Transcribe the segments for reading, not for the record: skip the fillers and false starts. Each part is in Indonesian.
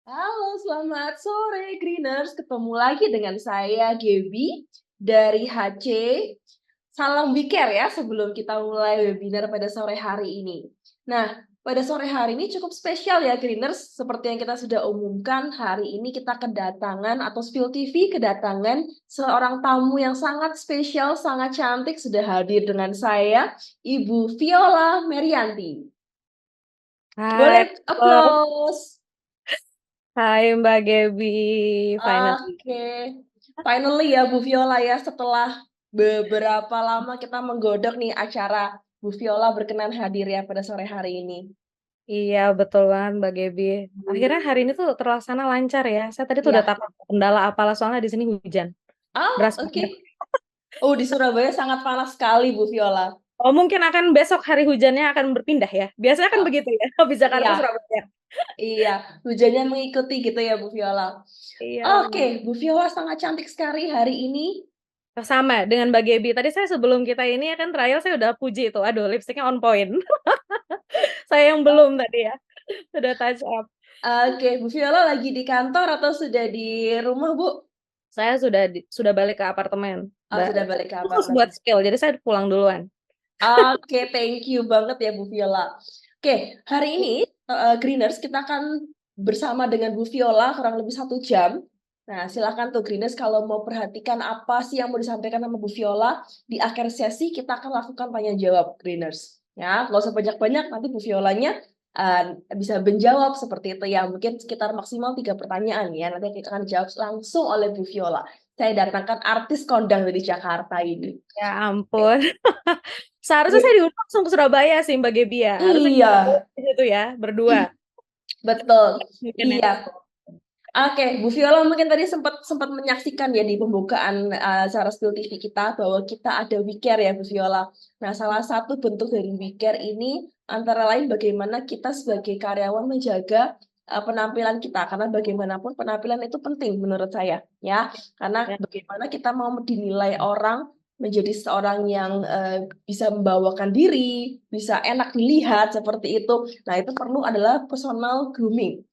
Halo, selamat sore Greeners. Ketemu lagi dengan saya Gaby dari HC. Salam Wiker ya sebelum kita mulai webinar pada sore hari ini. Nah, pada sore hari ini cukup spesial ya Greeners. Seperti yang kita sudah umumkan, hari ini kita kedatangan atau Spill TV kedatangan seorang tamu yang sangat spesial, sangat cantik sudah hadir dengan saya, Ibu Viola Merianti. Hai, Boleh aplaus. hai Mbak Gaby, finally. Oke, finally ya Bu Viola ya setelah beberapa lama kita menggodok nih acara Bu Viola berkenan hadir ya pada sore hari ini. Iya, betul banget Mbak Gaby. Akhirnya hari ini tuh terlaksana lancar ya. Saya tadi tuh udah Ya, takut kendala apalah soalnya di sini hujan. oh Deras oke. banget. Oh di Surabaya sangat panas sekali Bu Viola. Oh, mungkin akan besok hari hujannya akan berpindah ya. Biasanya kan Oh, begitu ya, habis Jakarta iya, Surabaya. iya, hujannya mengikuti gitu ya Bu Viola. Iya, Oke, Bu Viola sangat cantik sekali hari ini. sama dengan Mbak Gaby. Tadi saya sebelum kita ini ya kan trial saya udah puji tuh. Aduh, lipstiknya on point. Saya yang belum tadi ya. Udah touch up. Oke, Bu Viola lagi di kantor atau sudah di rumah Bu? Saya sudah balik ke apartemen. Oh, sudah balik ke Khusus buat apartemen. skill, jadi saya pulang duluan. Oke, thank you banget ya Bu Viola. Oke, hari ini Greeners kita akan bersama dengan Bu Viola kurang lebih 1 jam. Nah, silakan tuh Greeners kalau mau perhatikan apa sih yang mau disampaikan sama Bu Viola di akhir sesi kita akan lakukan tanya jawab Greeners. Ya, nggak usah banyak-banyak nanti Bu Violanya bisa menjawab seperti itu ya. Mungkin sekitar maksimal 3 pertanyaan ya. Nanti kita akan jawab langsung oleh Bu Viola. Saya datangkan artis kondang dari Jakarta ini. Ya ampun. Seharusnya saya Oke. diundang langsung ke Surabaya sih Mbak Gebi ya. Harusnya kita Iya, di situ ya, berdua. betul. Mungkin ya. Iya. Oke, Bu Viola mungkin tadi sempat sempat menyaksikan ya di pembukaan acara Spill TV kita bahwa kita ada WeCare ya Bu Viola. Nah, salah satu bentuk dari WeCare ini antara lain bagaimana kita sebagai karyawan menjaga penampilan kita karena bagaimanapun penampilan itu penting menurut saya ya. Karena Ya, bagaimana kita mau dinilai orang menjadi seorang yang bisa membawakan diri, bisa enak dilihat seperti itu. Nah, itu perlu adalah personal grooming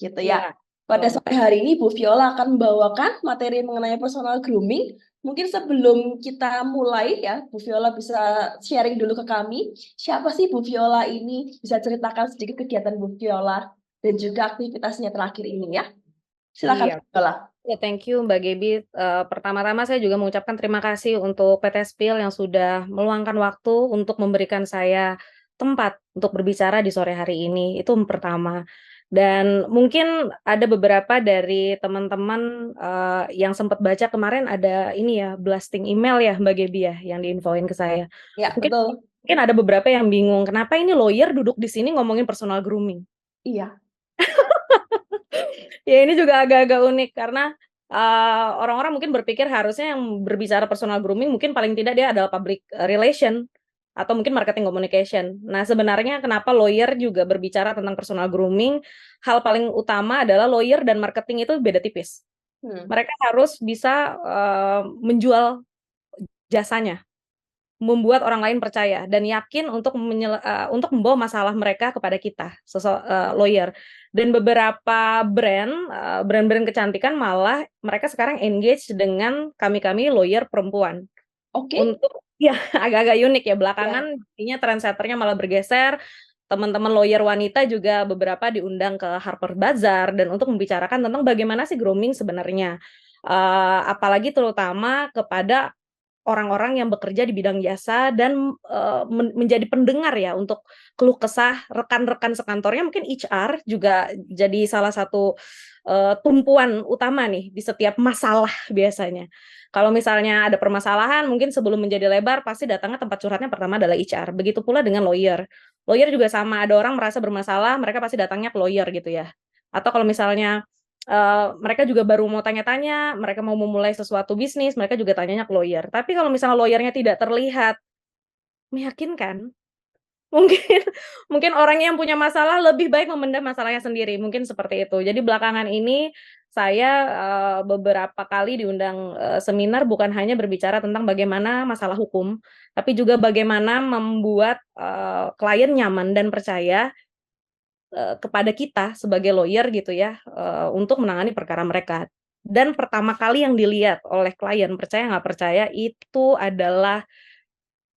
gitu ya. ya, Pada betul. sore hari ini Bu Viola akan membawakan materi mengenai personal grooming. Mungkin sebelum kita mulai ya, Bu Viola bisa sharing dulu ke kami. Siapa sih Bu Viola ini? Bisa ceritakan sedikit kegiatan Bu Viola dan juga aktivitasnya terakhir ini ya. Silakan Iya. Bu Viola. Ya, thank you Mbak Gebi. Pertama-tama saya juga mengucapkan terima kasih untuk PT Spill yang sudah meluangkan waktu untuk memberikan saya tempat untuk berbicara di sore hari ini. Itu yang pertama. Dan mungkin ada beberapa dari teman-teman yang sempat baca kemarin ada ini ya, blasting email ya Mbak Gebi ya, yang diinfoin ke saya. Ya, Mungkin betul. mungkin ada beberapa yang bingung, kenapa ini lawyer duduk di sini ngomongin personal grooming? Iya. Ya ini juga agak-agak unik karena orang-orang mungkin berpikir harusnya yang berbicara personal grooming mungkin paling tidak dia adalah public relation atau mungkin marketing communication. Nah, sebenarnya kenapa lawyer juga berbicara tentang personal grooming? Hal paling utama adalah lawyer dan marketing itu beda tipis. Hmm. Mereka harus bisa menjual jasanya, membuat orang lain percaya dan yakin untuk membawa masalah mereka kepada kita, lawyer. Dan beberapa brand-brand kecantikan malah mereka sekarang engage dengan kami-kami lawyer perempuan. Oke. Untuk ya agak-agak unik ya, Ya. belakangan intinya trendsetternya malah bergeser, teman-teman lawyer wanita juga beberapa diundang ke Harper Bazaar dan untuk membicarakan tentang bagaimana sih grooming sebenarnya. Apalagi terutama kepada orang-orang yang bekerja di bidang jasa dan, menjadi pendengar ya untuk keluh kesah rekan-rekan sekantornya, mungkin HR juga jadi salah satu, tumpuan utama nih di setiap masalah biasanya. Kalau misalnya ada permasalahan mungkin sebelum menjadi lebar pasti datangnya tempat curhatnya pertama adalah HR, begitu pula dengan lawyer. Lawyer juga sama, ada orang merasa bermasalah mereka pasti datangnya ke lawyer gitu ya. Atau kalau misalnya mereka juga baru mau tanya-tanya, mereka mau memulai sesuatu bisnis, mereka juga tanyanya ke lawyer. Tapi kalau misalnya lawyer-nya tidak terlihat meyakinkan, mungkin mungkin orang yang punya masalah lebih baik memendam masalahnya sendiri, mungkin seperti itu. Jadi belakangan ini saya, beberapa kali diundang, seminar bukan hanya berbicara tentang bagaimana masalah hukum, tapi juga bagaimana membuat, klien nyaman dan percaya kepada kita sebagai lawyer gitu ya, untuk menangani perkara mereka. Dan pertama kali yang dilihat oleh klien, percaya nggak percaya, itu adalah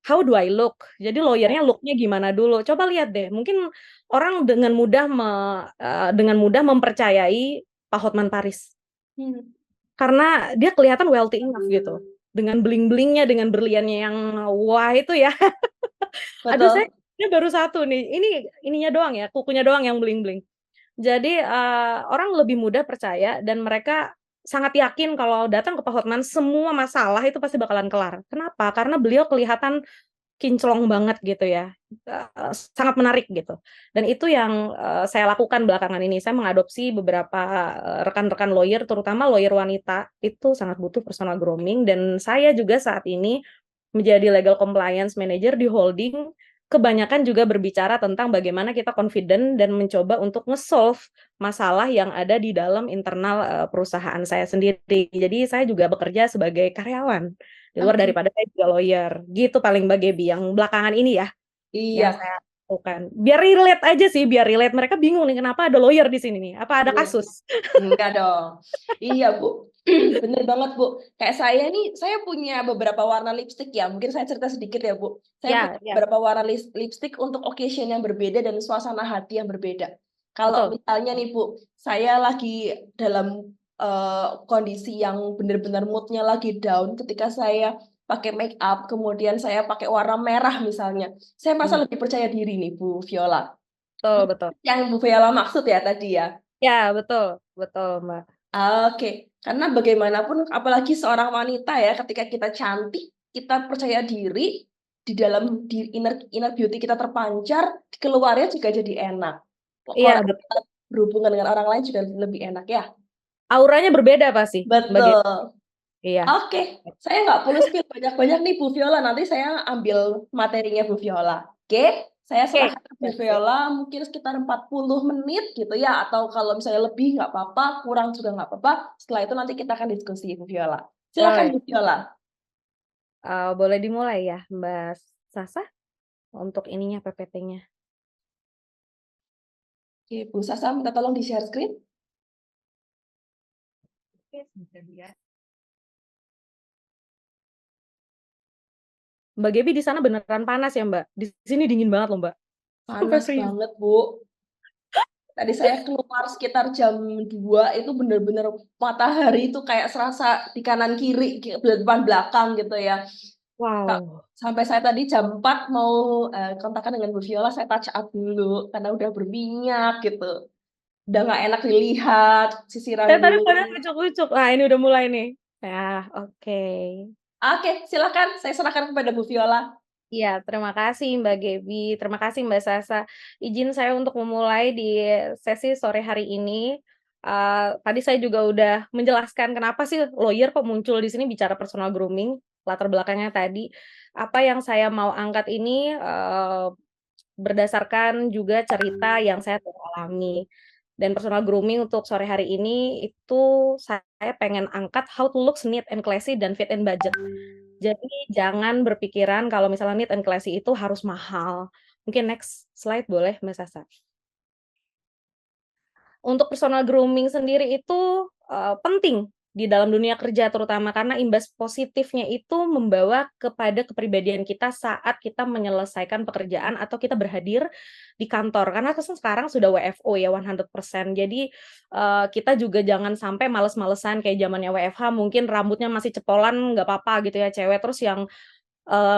how do I look? Jadi lawyer-nya look-nya gimana dulu, coba lihat deh, mungkin orang dengan mudah mempercayai Pak Hotman Paris, Hmm, karena dia kelihatan wealthy enough gitu, dengan bling-blingnya, dengan berliannya yang wah itu ya. Aduh saya betul. ini baru satu nih, ini ininya doang ya, kukunya doang yang bling-bling. Jadi, orang lebih mudah percaya dan mereka sangat yakin kalau datang ke Pak Hotman semua masalah itu pasti bakalan kelar. Kenapa? Karena beliau kelihatan kinclong banget gitu ya, sangat menarik gitu. Dan itu yang, saya lakukan belakangan ini. Saya mengadopsi beberapa, rekan-rekan lawyer, terutama lawyer wanita, itu sangat butuh personal grooming dan saya juga saat ini menjadi legal compliance manager di holding, kebanyakan juga berbicara tentang bagaimana kita confident dan mencoba untuk nge-solve masalah yang ada di dalam internal, perusahaan saya sendiri. Jadi saya juga bekerja sebagai karyawan, di luar Oke. daripada saya juga lawyer, gitu paling Mbak Geby yang belakangan ini ya, yang Iya, saya lakukan. Biar relate aja sih, biar relate, mereka bingung nih kenapa ada lawyer di sini nih, apa ada iya. kasus? Enggak dong. Iya, Bu. Bener banget, Bu. Kayak saya nih, saya punya beberapa warna lipstik ya. Mungkin saya cerita sedikit ya, Bu. Saya punya Ya ya, beberapa warna lipstik untuk occasion yang berbeda dan suasana hati yang berbeda. Kalau betul. misalnya nih, Bu, saya lagi dalam kondisi yang benar-benar moodnya lagi down ketika saya pakai make up, kemudian saya pakai warna merah misalnya. Saya merasa Mhm, lebih percaya diri nih, Bu Viola. betul betul. Yang Bu Viola maksud ya tadi ya. Ya, betul betul, Mbak. Oke, karena bagaimanapun apalagi seorang wanita ya, ketika kita cantik, kita percaya diri, di dalam inner inner beauty kita terpancar, keluarnya juga jadi enak. Iya, Kalau kita berhubungan dengan orang lain juga lebih enak ya. auranya berbeda pasti, Mbak Gep. Betul. Iya. Oke, saya nggak perlu spill banyak-banyak nih Bu Viola, nanti saya ambil materinya Bu Viola. Oke, saya Oke, serahkan ke Bu Viola mungkin sekitar 40 menit gitu ya, atau kalau misalnya lebih nggak apa-apa, kurang juga nggak apa-apa. Setelah itu nanti kita akan diskusi Bu Viola. Silakan boleh. Bu Viola. Boleh dimulai ya, Mbak Sasa, untuk ininya, PPT-nya? Oke, Bu Sasa minta tolong di-share screen. Oke, sebentar ya. Mbak Gebi di sana beneran panas ya, Mbak? Di sini dingin banget loh, Mbak. Sampai Panas freeze. banget Bu. Tadi saya keluar sekitar jam 2 itu bener-bener matahari itu kayak serasa di kanan kiri, depan belakang gitu ya. Wow. Sampai saya tadi jam 4 mau, kontakan dengan Bu Viola, saya touch up dulu karena udah berminyak gitu. Udah nggak enak dilihat, sisiran Saya tadi padahal bulu. ucuk-ucuk. Ah, ini udah mulai nih. Ya, oke. Oke, silakan saya serahkan kepada Bu Viola. Iya, terima kasih Mbak Gebi, terima kasih Mbak Sasa. Izin saya untuk memulai di sesi sore hari ini. Tadi saya juga udah menjelaskan kenapa sih lawyer kok muncul di sini bicara personal grooming, latar belakangnya tadi. Apa yang saya mau angkat ini, berdasarkan juga cerita yang saya alami. Dan personal grooming untuk sore hari ini itu saya pengen angkat how to look neat and classy dan fit in budget. Jadi jangan berpikiran kalau misalnya neat and classy itu harus mahal. Mungkin next slide boleh Mbak Sasa? Untuk personal grooming sendiri itu, penting di dalam dunia kerja terutama karena imbas positifnya itu membawa kepada kepribadian kita saat kita menyelesaikan pekerjaan atau kita berhadir di kantor. Karena kan sekarang sudah WFO ya 100%. Jadi, kita juga jangan sampai males-malesan kayak zamannya WFH mungkin rambutnya masih cepolan nggak apa-apa gitu ya cewek, terus yang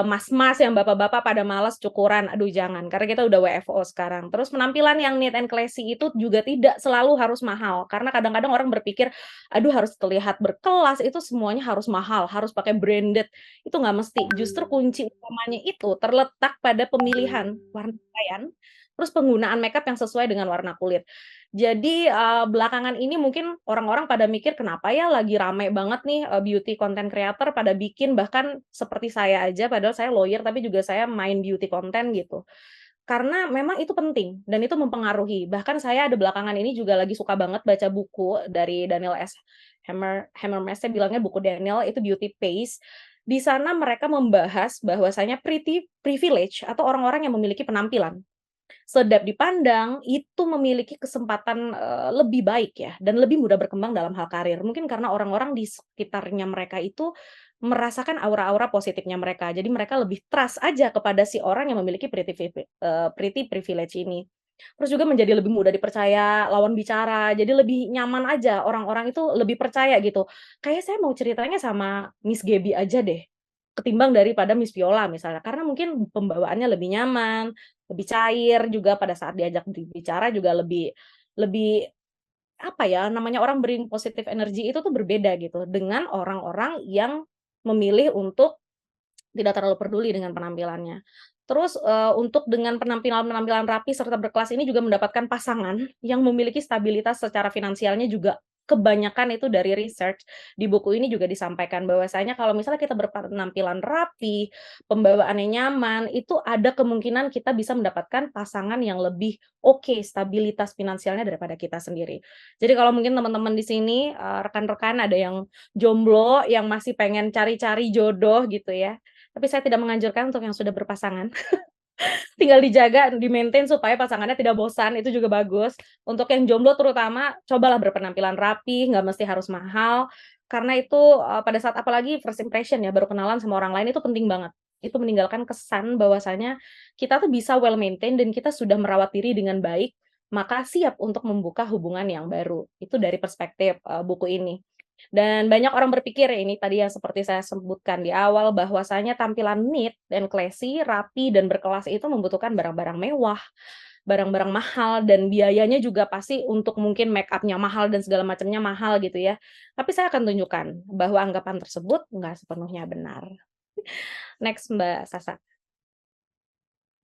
mas-mas, yang bapak-bapak pada malas cukuran, aduh jangan, karena kita udah WFO sekarang. Terus penampilan yang neat and classy itu juga tidak selalu harus mahal, karena kadang-kadang orang berpikir, "Aduh harus terlihat berkelas, itu semuanya harus mahal, harus pakai branded." Itu nggak mesti, justru kunci utamanya itu terletak pada pemilihan warna pakaian, terus penggunaan makeup yang sesuai dengan warna kulit. Jadi, belakangan ini mungkin orang-orang pada mikir, "Kenapa ya lagi rame banget nih, beauty content creator pada bikin," bahkan seperti saya aja, padahal saya lawyer, tapi juga saya main beauty content gitu. Karena memang itu penting dan itu mempengaruhi. Bahkan saya ada belakangan ini juga lagi suka banget baca buku dari Daniel S. Hamermas, saya bilangnya buku Daniel itu Beauty Pace. Di sana mereka membahas bahwasanya privilege atau orang-orang yang memiliki penampilan. sedap dipandang, itu memiliki kesempatan, lebih baik ya, dan lebih mudah berkembang dalam hal karir. Mungkin karena orang-orang di sekitarnya mereka itu merasakan aura-aura positifnya mereka. Jadi mereka lebih trust aja kepada si orang yang memiliki pretty privilege ini. Terus juga menjadi lebih mudah dipercaya lawan bicara, jadi lebih nyaman aja, orang-orang itu lebih percaya gitu. Kayak saya mau ceritanya sama Miss Gaby aja deh, ketimbang daripada Miss Viola misalnya, karena mungkin pembawaannya lebih nyaman, lebih cair juga pada saat diajak bicara juga lebih lebih, apa ya, namanya orang bring positive energy itu tuh berbeda gitu, dengan orang-orang yang memilih untuk tidak terlalu peduli dengan penampilannya. Terus, untuk dengan penampilan-penampilan rapi serta berkelas ini juga mendapatkan pasangan yang memiliki stabilitas secara finansialnya juga kebanyakan itu dari research. Di buku ini juga disampaikan bahwasanya kalau misalnya kita berpenampilan rapi, pembawaannya nyaman, itu ada kemungkinan kita bisa mendapatkan pasangan yang lebih oke stabilitas finansialnya daripada kita sendiri. Jadi kalau mungkin teman-teman di sini, rekan-rekan ada yang jomblo, yang masih pengen cari-cari jodoh gitu ya, tapi saya tidak menganjurkan untuk yang sudah berpasangan. Tinggal dijaga, di-maintain supaya pasangannya tidak bosan, itu juga bagus. Untuk yang jomblo terutama, cobalah berpenampilan rapi, nggak mesti harus mahal, karena itu, pada saat apalagi first impression ya, baru kenalan sama orang lain itu penting banget. Itu meninggalkan kesan bahwasanya kita tuh bisa well maintain dan kita sudah merawat diri dengan baik, maka siap untuk membuka hubungan yang baru. Itu dari perspektif, buku ini. Dan banyak orang berpikir ya ini tadi yang seperti saya sebutkan di awal bahwasanya tampilan neat dan classy, rapi dan berkelas itu membutuhkan barang-barang mewah, barang-barang mahal dan biayanya juga pasti untuk mungkin make up-nya mahal dan segala macamnya mahal gitu ya. Tapi saya akan tunjukkan bahwa anggapan tersebut nggak sepenuhnya benar. Next Mbak Sasa.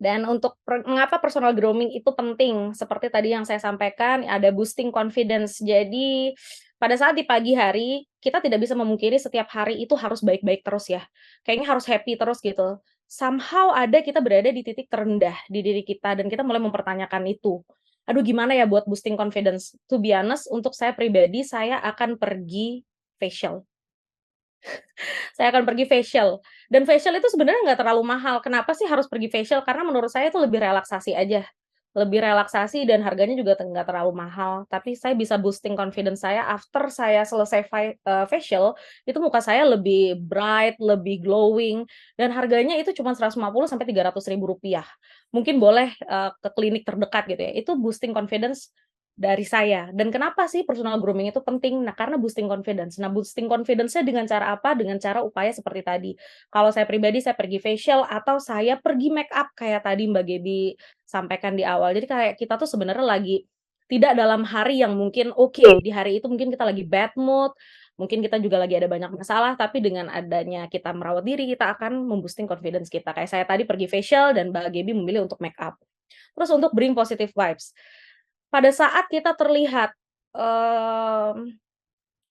Dan untuk mengapa personal grooming itu penting, seperti tadi yang saya sampaikan, ada boosting confidence. Jadi, pada saat di pagi hari, kita tidak bisa memungkiri setiap hari itu harus baik-baik terus ya. Kayaknya harus happy terus gitu. Somehow ada kita berada di titik terendah di diri kita dan kita mulai mempertanyakan itu. Aduh gimana ya buat boosting confidence? To be honest, untuk saya pribadi, saya akan pergi facial. Saya akan pergi facial, dan facial itu sebenarnya nggak terlalu mahal. Kenapa sih harus pergi facial? Karena menurut saya itu lebih relaksasi aja. Lebih relaksasi dan harganya juga nggak terlalu mahal. Tapi saya bisa boosting confidence saya after saya selesai facial, itu muka saya lebih bright, lebih glowing, dan harganya itu cuma 150 sampai Rp300.000. Mungkin boleh, ke klinik terdekat gitu ya. Itu boosting confidence dari saya. Dan kenapa sih personal grooming itu penting? Nah, karena boosting confidence. Nah, boosting confidence-nya dengan cara apa? Dengan cara upaya seperti tadi. Kalau saya pribadi, saya pergi facial atau saya pergi make up kayak tadi Mbak Gaby sampaikan di awal. Jadi kayak kita tuh sebenarnya lagi tidak dalam hari yang mungkin oke, di hari itu mungkin kita lagi bad mood, mungkin kita juga lagi ada banyak masalah, tapi dengan adanya kita merawat diri, kita akan mem-boosting confidence kita. Kayak saya tadi pergi facial dan Mbak Gaby memilih untuk make up. Terus untuk bring positive vibes. Pada saat kita terlihat,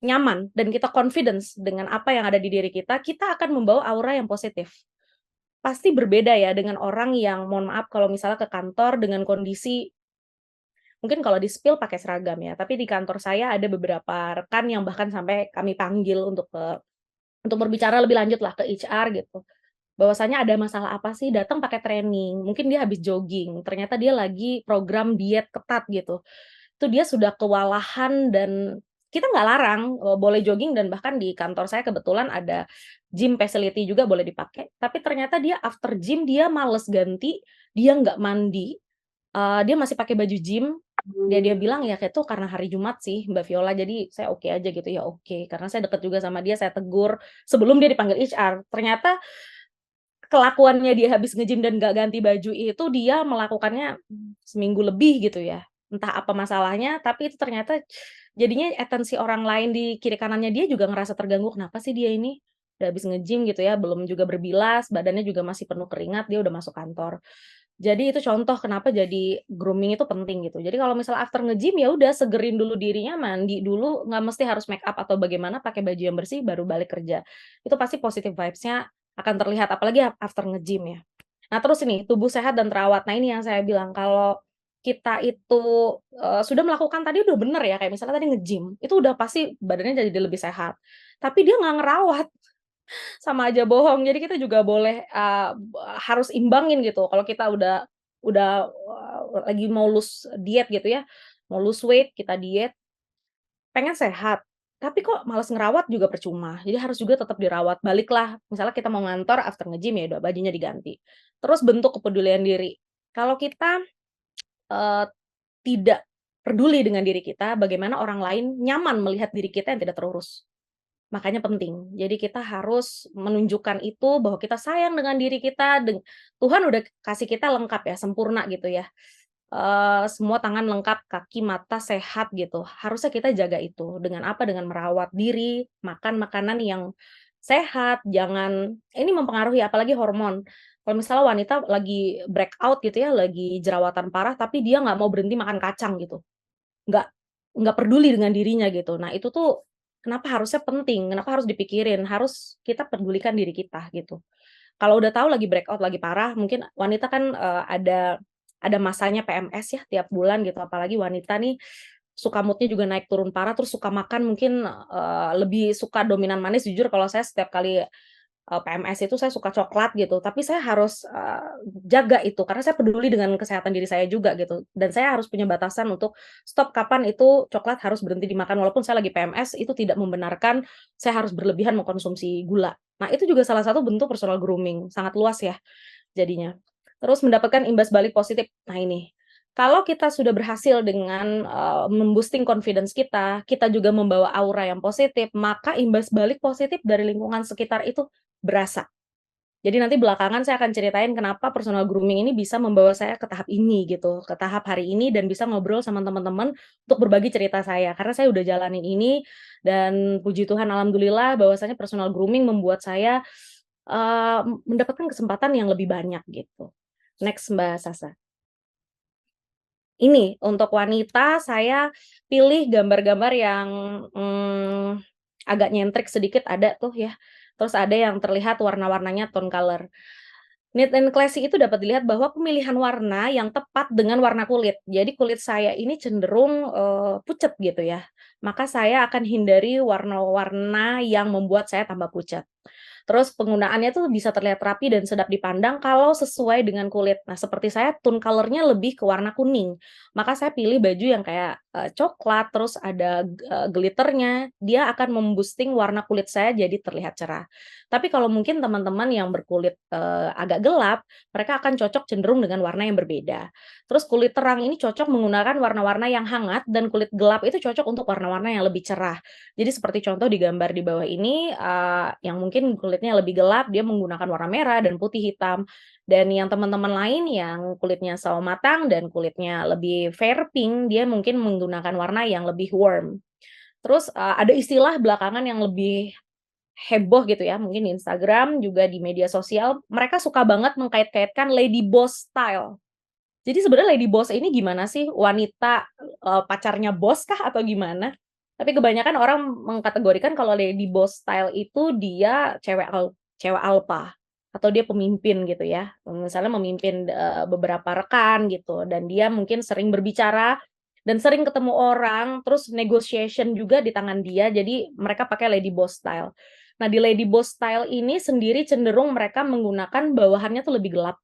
nyaman dan kita confidence dengan apa yang ada di diri kita akan membawa aura yang positif. Pasti berbeda ya dengan orang yang mohon maaf kalau misalnya ke kantor dengan kondisi mungkin kalau di-spill pakai seragam ya, tapi di kantor saya ada beberapa rekan yang bahkan sampai kami panggil untuk berbicara lebih lanjut lah ke HR gitu. Bahwasanya ada masalah apa sih, datang pakai training, mungkin dia habis jogging, ternyata dia lagi program diet ketat gitu. Itu dia sudah kewalahan dan kita nggak larang, boleh jogging dan bahkan di kantor saya kebetulan ada gym facility juga boleh dipakai, tapi ternyata dia after gym dia males ganti, dia nggak mandi, dia masih pakai baju gym, dia bilang, "Ya itu karena hari Jumat sih Mbak Viola, jadi saya oke aja," gitu. Ya oke, karena saya deket juga sama dia, saya tegur sebelum dia dipanggil HR. Ternyata kelakuannya dia habis nge-gym dan nggak ganti baju itu dia melakukannya seminggu lebih gitu ya. Entah apa masalahnya, tapi itu ternyata jadinya atensi orang lain di kiri kanannya dia juga ngerasa terganggu, "Kenapa sih dia ini udah habis nge-gym gitu ya, belum juga berbilas, badannya juga masih penuh keringat, dia udah masuk kantor." Jadi itu contoh kenapa jadi grooming itu penting gitu. Jadi kalau misal after nge-gym ya udah segerin dulu dirinya, mandi dulu, nggak mesti harus make up atau bagaimana, pakai baju yang bersih baru balik kerja. Itu pasti positive vibes-nya akan terlihat, apalagi after nge-gym ya. Nah terus ini, tubuh sehat dan terawat. Nah ini yang saya bilang, kalau kita itu, sudah melakukan tadi udah bener ya, kayak misalnya tadi nge-gym, itu udah pasti badannya jadi lebih sehat. Tapi dia nggak ngerawat, sama aja bohong. Jadi kita juga boleh, harus imbangin gitu. Kalau kita udah lagi mau lose diet gitu ya, mau lose weight, kita diet, pengen sehat, tapi kok males ngerawat juga percuma. Jadi harus juga tetap dirawat. Baliklah, misalnya kita mau ngantor after nge-gym, ya udah bajunya diganti. Terus bentuk kepedulian diri. Kalau kita, eee, tidak peduli dengan diri kita, bagaimana orang lain nyaman melihat diri kita yang tidak terurus. Makanya penting. Jadi kita harus menunjukkan itu bahwa kita sayang dengan diri kita, Tuhan udah kasih kita lengkap ya, sempurna gitu ya. Semua tangan lengkap, kaki, mata sehat gitu. Harusnya kita jaga itu. Dengan apa? Dengan merawat diri, makan makanan yang sehat, jangan ini mempengaruhi apalagi hormon. Kalau misalnya wanita lagi breakout gitu ya, lagi jerawatan parah, tapi dia nggak mau berhenti makan kacang gitu. Nggak nggak peduli dengan dirinya gitu. Nah itu tuh kenapa harusnya penting, kenapa harus dipikirin, harus kita pedulikan diri kita gitu. Kalau udah tahu lagi breakout, lagi parah, mungkin wanita kan, ada masanya PMS ya tiap bulan gitu, apalagi wanita nih suka mood-nya juga naik turun parah, terus suka makan mungkin, lebih suka dominan manis. Jujur kalau saya setiap kali, PMS itu saya suka coklat gitu, tapi saya harus, jaga itu karena saya peduli dengan kesehatan diri saya juga gitu, dan saya harus punya batasan untuk stop kapan itu coklat harus berhenti dimakan. Walaupun saya lagi PMS, itu tidak membenarkan saya harus berlebihan mengkonsumsi gula. Nah, itu juga salah satu bentuk personal grooming, sangat luas ya jadinya. Terus mendapatkan imbas balik positif. Nah ini, kalau kita sudah berhasil dengan, confidence kita juga membawa aura yang positif, maka imbas balik positif dari lingkungan sekitar itu berasa. Jadi nanti belakangan saya akan ceritain kenapa personal grooming ini bisa membawa saya ke tahap ini gitu, ke tahap hari ini dan bisa ngobrol sama teman-teman untuk berbagi cerita saya. Karena saya udah jalanin ini dan puji Tuhan alhamdulillah bahwasanya personal grooming membuat saya, mendapatkan kesempatan yang lebih banyak gitu. Next Mbak Sasa. Ini untuk wanita saya pilih gambar-gambar yang, agak nyentrik sedikit ada tuh ya, terus ada yang terlihat warna-warnanya tone color. Neat and classy itu dapat dilihat bahwa pemilihan warna yang tepat dengan warna kulit. Jadi kulit saya ini cenderung, pucet gitu ya, maka saya akan hindari warna-warna yang membuat saya tambah pucat. Terus penggunaannya tuh bisa terlihat rapi dan sedap dipandang kalau sesuai dengan kulit. Nah, seperti saya tone color-nya lebih ke warna kuning, maka saya pilih baju yang kayak, coklat terus ada, glitternya, dia akan warna kulit saya jadi terlihat cerah. Tapi kalau mungkin teman-teman yang berkulit, agak gelap, mereka akan cocok cenderung dengan warna yang berbeda. Terus kulit terang ini cocok menggunakan warna-warna yang hangat dan kulit gelap itu cocok untuk warna-warna yang lebih cerah. Jadi seperti contoh di gambar di bawah ini, yang mungkin kulitnya lebih gelap, dia menggunakan warna merah dan putih hitam. Dan yang teman-teman lain yang kulitnya sawo matang dan kulitnya lebih fair pink, dia mungkin menggunakan warna yang lebih warm. Terus, ada istilah belakangan yang lebih heboh gitu ya, mungkin di Instagram, juga di media sosial, mereka suka banget mengkait-kaitkan lady boss style. Jadi sebenarnya lady boss ini gimana sih? Wanita, pacarnya bos kah atau gimana? Tapi kebanyakan orang mengkategorikan kalau lady boss style itu dia cewek alpha atau dia pemimpin gitu ya. Misalnya memimpin, beberapa rekan gitu dan dia mungkin sering berbicara dan sering ketemu orang, terus negotiation juga di tangan dia, jadi mereka pakai lady boss style. Nah, di lady boss style ini sendiri cenderung mereka menggunakan bawahannya tuh lebih gelap.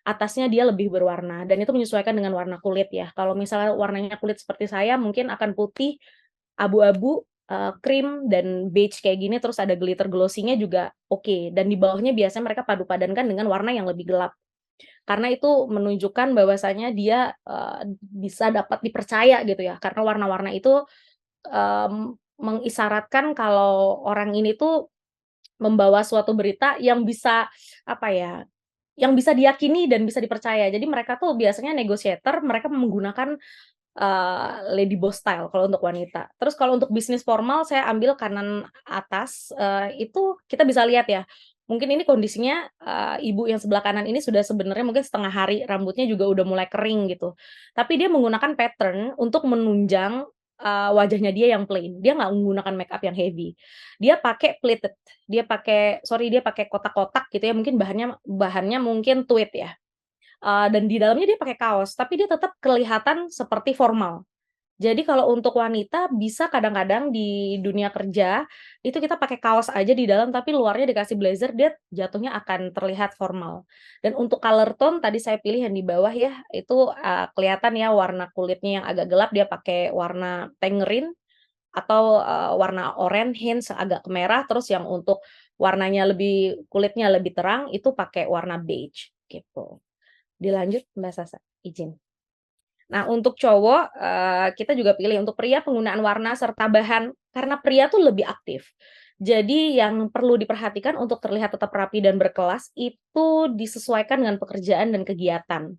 Atasnya dia lebih berwarna dan itu menyesuaikan dengan warna kulit ya. Kalau misalnya warnanya kulit seperti saya mungkin akan putih, abu-abu, krim, dan beige kayak gini terus ada glitter glossy-nya juga oke, dan di bawahnya biasanya mereka padu padankan dengan warna yang lebih gelap. Karena itu menunjukkan bahwasanya dia, bisa dapat dipercaya gitu ya, karena warna-warna itu, mengisyaratkan kalau orang ini tuh membawa suatu berita yang bisa, apa ya, yang bisa diyakini dan bisa dipercaya. Jadi mereka tuh biasanya negotiator, mereka menggunakan, lady boss style kalau untuk wanita. Terus kalau untuk bisnis formal saya ambil kanan atas, itu kita bisa lihat ya, mungkin ini kondisinya, ibu yang sebelah kanan ini sudah sebenarnya mungkin setengah hari, rambutnya juga udah mulai kering gitu. Tapi dia menggunakan pattern untuk menunjang, wajahnya dia yang plain, dia nggak menggunakan makeup yang heavy. Dia pakai pleated, dia pakai kotak-kotak gitu ya, mungkin bahannya bahannya mungkin tweed ya, dan di dalamnya dia pakai kaos, tapi dia tetap kelihatan seperti formal. Jadi kalau untuk wanita bisa kadang-kadang di dunia kerja, itu kita pakai kaos aja di dalam tapi luarnya dikasih blazer, dia jatuhnya akan terlihat formal. Dan untuk color tone tadi saya pilih yang di bawah ya, itu, kelihatan ya warna kulitnya yang agak gelap dia pakai warna tangerine atau, warna oranye hints agak ke merah, terus yang untuk warnanya kulitnya lebih terang itu pakai warna beige, gitu. Dilanjut Mbak Sasa, izin. Nah, untuk cowok, kita juga pilih untuk pria penggunaan warna serta bahan karena pria tuh lebih aktif. Jadi yang perlu diperhatikan untuk terlihat tetap rapi dan berkelas itu disesuaikan dengan pekerjaan dan kegiatan.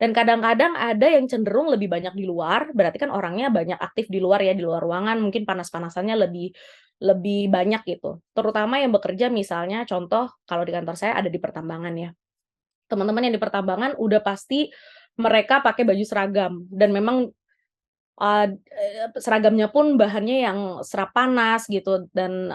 Dan kadang-kadang ada yang cenderung lebih banyak di luar, berarti kan orangnya banyak aktif di luar ya, di luar ruangan mungkin panas-panasannya lebih lebih banyak gitu. Terutama yang bekerja misalnya contoh kalau di kantor saya ada di pertambangan ya. Teman-teman yang di pertambangan udah pasti mereka pakai baju seragam dan memang, seragamnya pun bahannya yang serap panas gitu dan,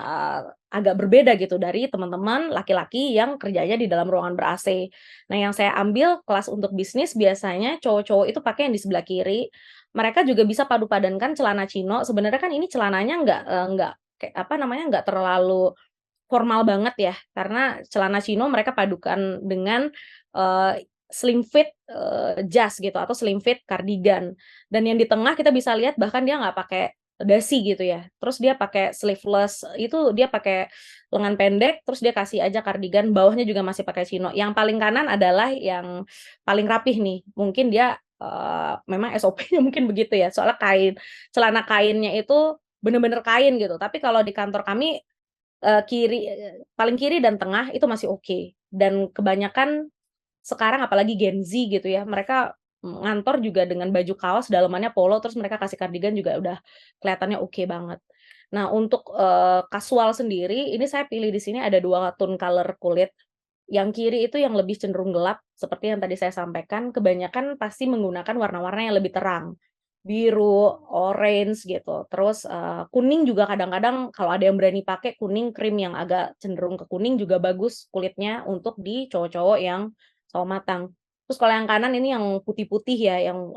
agak berbeda gitu dari teman-teman laki-laki yang kerjanya di dalam ruangan ber-AC. Nah, yang saya ambil kelas untuk bisnis biasanya cowok-cowok itu pakai yang di sebelah kiri, mereka juga bisa padu padankan celana chino, sebenarnya kan ini celananya nggak kayak apa namanya, nggak terlalu formal banget ya, karena celana chino mereka padukan dengan, slim fit, jas gitu atau slim fit kardigan. Dan yang di tengah kita bisa lihat bahkan dia nggak pakai dasi gitu ya, terus dia pakai sleeveless, itu dia pakai lengan pendek, terus dia kasih aja kardigan, bawahnya juga masih pakai chino. Yang paling kanan adalah yang paling rapih nih, mungkin dia, memang SOP-nya mungkin begitu ya, soalnya celana kainnya itu bener-bener kain gitu, tapi kalau di kantor kami paling kiri dan tengah itu masih oke. Dan kebanyakan sekarang apalagi Gen Z gitu ya, mereka, ngantor juga dengan baju kaos dalamannya polo, terus mereka kasih kardigan juga udah kelihatannya oke banget. Nah untuk, kasual sendiri, ini saya pilih di sini ada 2 tone color kulit. Yang kiri itu yang lebih cenderung gelap, seperti yang tadi saya sampaikan, kebanyakan pasti menggunakan warna-warna yang lebih terang. Biru, orange gitu, terus, kuning juga kadang-kadang kalau ada yang berani pakai kuning krim yang agak cenderung ke kuning juga bagus kulitnya untuk di cowok-cowok yang sawo matang. Terus kalau yang kanan ini yang putih-putih ya, yang,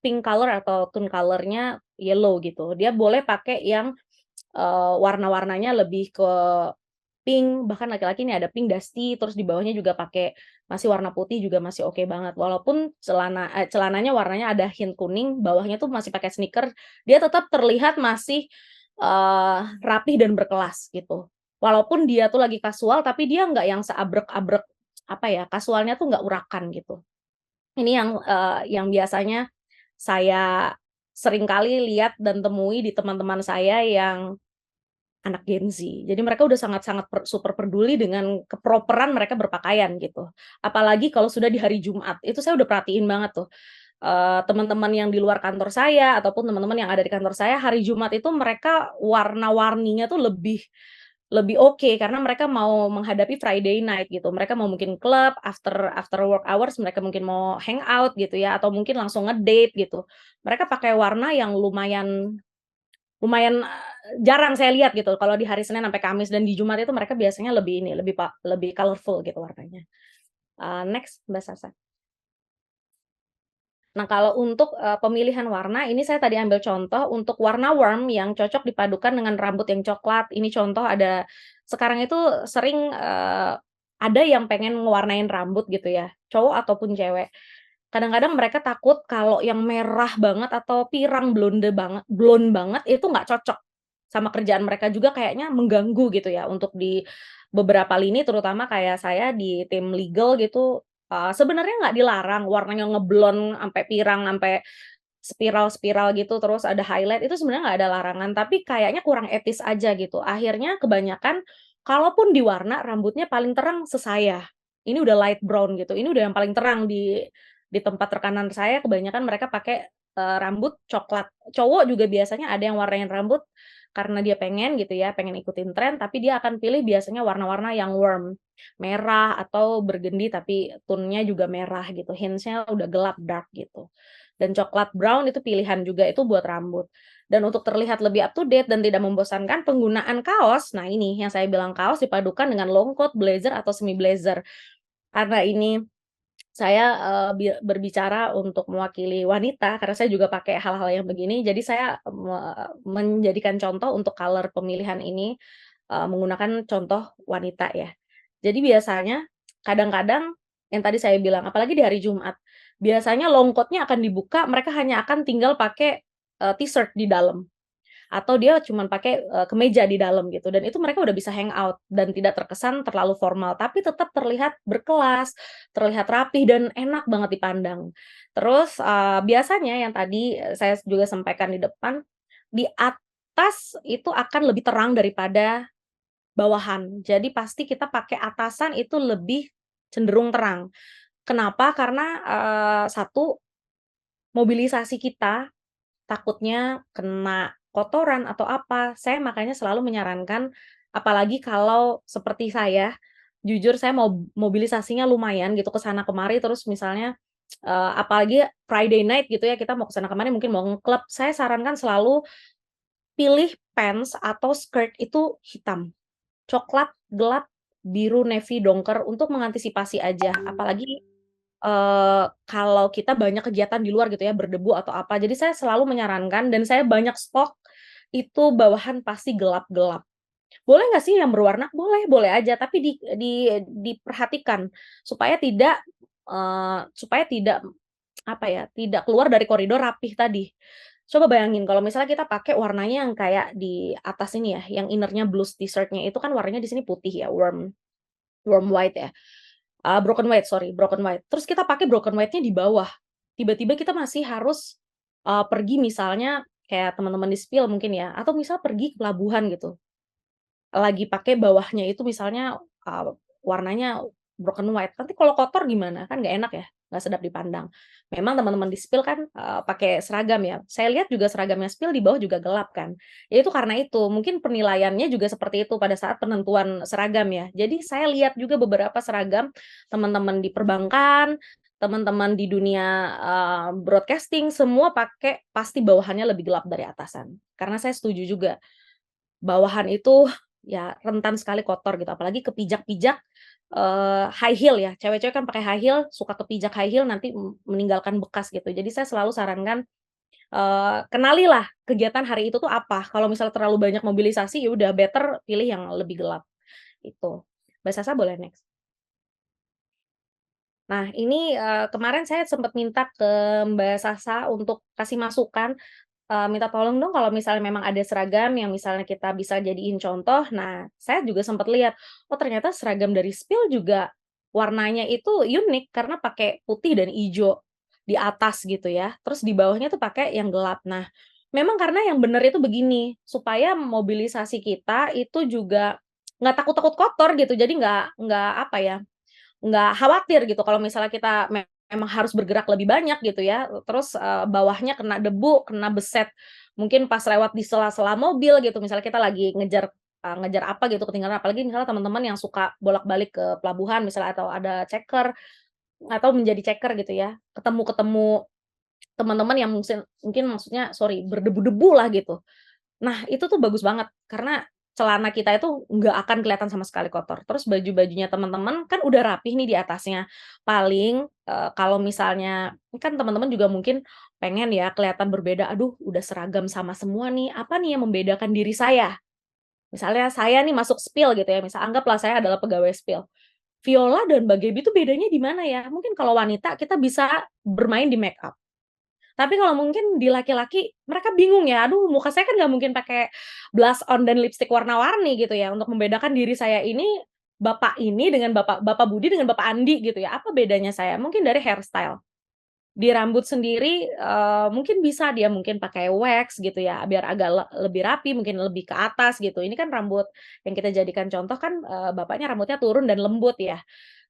pink color atau tone color-nya yellow gitu. Dia boleh pakai yang, warna-warnanya lebih ke pink, bahkan laki-laki ini ada pink dusty, terus di bawahnya juga pakai masih warna putih juga masih oke banget. Walaupun celananya warnanya ada hint kuning, bawahnya tuh masih pakai sneaker, dia tetap terlihat masih, rapih dan berkelas gitu. Walaupun dia tuh lagi kasual, tapi dia nggak yang seabrek-abrek, apa ya, kasualnya tuh nggak urakan gitu. Ini yang biasanya saya sering kali lihat dan temui di teman-teman saya yang anak Gen Z. Jadi mereka udah sangat-sangat super peduli dengan keproperan mereka berpakaian gitu. Apalagi kalau sudah di hari Jumat, itu saya udah perhatiin banget tuh, teman-teman yang di luar kantor saya ataupun teman-teman yang ada di kantor saya, hari Jumat itu mereka warna-warninya tuh lebih lebih oke karena mereka mau menghadapi Friday night gitu. Mereka mau mungkin klub, after after work hours mereka mungkin mau hangout gitu ya, atau mungkin langsung ngedate gitu. Mereka pakai warna yang lumayan Lumayan, jarang saya lihat gitu kalau di hari Senin sampai Kamis dan di Jumat itu mereka biasanya lebih ini, lebih colorful gitu warnanya. Next Mbak Sasa. Nah kalau untuk, pemilihan warna ini saya tadi ambil contoh untuk warna warm yang cocok dipadukan dengan rambut yang coklat. Ini contoh ada sekarang itu sering, ada yang pengen ngewarnain rambut gitu ya, cowok ataupun cewek. Kadang-kadang mereka takut kalau yang merah banget atau pirang blonde banget itu nggak cocok sama kerjaan mereka juga kayaknya mengganggu gitu ya untuk di beberapa lini terutama kayak saya di tim legal gitu, sebenarnya nggak dilarang warnanya ngeblond ampe pirang, ampe spiral-spiral gitu terus ada highlight itu sebenarnya nggak ada larangan, tapi kayaknya kurang etis aja gitu. Akhirnya kebanyakan kalaupun diwarna rambutnya paling terang sesaya. Ini udah light brown gitu, ini udah yang paling terang di tempat rekanan saya kebanyakan mereka pakai, rambut coklat. Cowok juga biasanya ada yang warnain rambut karena dia pengen gitu ya, pengen ikutin tren, tapi dia akan pilih biasanya warna-warna yang warm, merah atau burgundy tapi tone-nya juga merah gitu, hints-nya udah gelap dark gitu. Dan coklat brown itu pilihan juga itu buat rambut. Dan untuk terlihat lebih up to date dan tidak membosankan penggunaan kaos, nah ini yang saya bilang kaos dipadukan dengan long coat, blazer atau semi blazer. Karena ini saya, berbicara untuk mewakili wanita karena saya juga pakai hal-hal yang begini, jadi saya menjadikan contoh untuk color pemilihan ini, menggunakan contoh wanita ya. Jadi biasanya kadang-kadang yang tadi saya bilang, apalagi di hari Jumat, biasanya long coat-nya akan dibuka, mereka hanya akan tinggal pakai, T-shirt di dalam. Atau dia cuman pakai, kemeja di dalam gitu, dan itu mereka udah bisa hangout dan tidak terkesan terlalu formal, tapi tetap terlihat berkelas, terlihat rapih dan enak banget dipandang. Terus, biasanya yang tadi, saya juga sampaikan di depan, di atas itu akan lebih terang daripada bawahan. Jadi pasti kita pakai atasan itu lebih cenderung terang. Kenapa? Karena, satu, mobilisasi kita takutnya kena kotoran atau apa, saya makanya selalu menyarankan, apalagi kalau seperti saya, jujur saya mobilisasinya lumayan gitu ke sana kemari, terus misalnya, apalagi Friday night gitu ya, kita mau ke sana kemari mungkin mau nge-club, saya sarankan selalu pilih pants atau skirt itu hitam, coklat gelap, biru navy dongker untuk mengantisipasi aja, apalagi kalau kita banyak kegiatan di luar gitu ya, berdebu atau apa. Jadi saya selalu menyarankan dan saya banyak stok, itu bawahan pasti gelap-gelap. Boleh nggak sih yang berwarna? Boleh boleh aja, tapi diperhatikan supaya tidak, apa ya, tidak keluar dari koridor rapih tadi. Coba bayangin kalau misalnya kita pakai warnanya yang kayak di atas ini ya, yang inner-nya blues t-shirt-nya itu kan warnanya di sini putih ya, warm warm white ya. Broken white, sorry, broken white. Terus kita pakai broken white-nya di bawah. Tiba-tiba kita masih harus, pergi misalnya kayak teman-teman di Spill mungkin ya, atau misal pergi ke pelabuhan gitu, lagi pakai bawahnya itu misalnya, warnanya broken white, nanti kalau kotor gimana? Kan nggak enak ya, nggak sedap dipandang. Memang teman-teman di Spill kan, pakai seragam ya, saya lihat juga seragamnya Spill di bawah juga gelap kan. Ya itu karena itu, mungkin penilaiannya juga seperti itu pada saat penentuan seragam ya. Jadi saya lihat juga beberapa seragam teman-teman di perbankan, teman-teman di dunia, broadcasting, semua pakai pasti bawahannya lebih gelap dari atasan. Karena saya setuju juga, bawahan itu ya rentan sekali kotor gitu, apalagi kepijak-pijak, high heel ya, cewek-cewek kan pakai high heel, suka kepijak high heel nanti meninggalkan bekas gitu. Jadi saya selalu sarankan, kenalilah kegiatan hari itu tuh apa, kalau misalnya terlalu banyak mobilisasi, ya udah better pilih yang lebih gelap, itu. Mbak Sasa boleh next. Nah ini, kemarin saya sempat minta ke Mbak Sasa untuk kasih masukan. Minta tolong dong kalau misalnya memang ada seragam yang misalnya kita bisa jadiin contoh. Nah, saya juga sempat lihat, oh ternyata seragam dari Spill juga warnanya itu unik karena pakai putih dan ijo di atas gitu ya, terus di bawahnya tuh pakai yang gelap. Nah, memang karena yang bener itu begini, supaya mobilisasi kita itu juga nggak takut-takut kotor gitu, jadi nggak apa ya, nggak khawatir gitu kalau misalnya kita memang harus bergerak lebih banyak gitu ya, terus, bawahnya kena debu, kena beset, mungkin pas lewat di sela-sela mobil gitu, misalnya kita lagi ngejar, ngejar apa gitu ketinggalan, apalagi misalnya teman-teman yang suka bolak-balik ke pelabuhan misalnya atau ada checker, atau menjadi checker gitu ya, ketemu-ketemu teman-teman yang mungkin maksudnya sorry, berdebu-debu lah gitu. Nah, itu tuh bagus banget, karena celana kita itu nggak akan kelihatan sama sekali kotor. Terus baju-bajunya teman-teman kan udah rapih nih di atasnya. Paling, kalau misalnya kan teman-teman juga mungkin pengen ya kelihatan berbeda, "Aduh udah seragam sama semua nih, apa nih yang membedakan diri saya?" Misalnya saya nih masuk Spill gitu ya, misal anggaplah saya adalah pegawai Spill. Viola dan Mbak Gaby itu bedanya di mana ya? Mungkin kalau wanita kita bisa bermain di makeup. Tapi kalau mungkin di laki-laki, mereka bingung ya, "Aduh muka saya kan nggak mungkin pakai blush on dan lipstik warna-warni gitu ya, untuk membedakan diri saya ini, bapak ini dengan bapak bapak Budi dengan bapak Andi gitu ya, apa bedanya saya?" Mungkin dari hairstyle. Di rambut sendiri, mungkin bisa dia mungkin pakai wax gitu ya, biar agak lebih rapi, mungkin lebih ke atas gitu. Ini kan rambut yang kita jadikan contoh kan, bapaknya rambutnya turun dan lembut ya.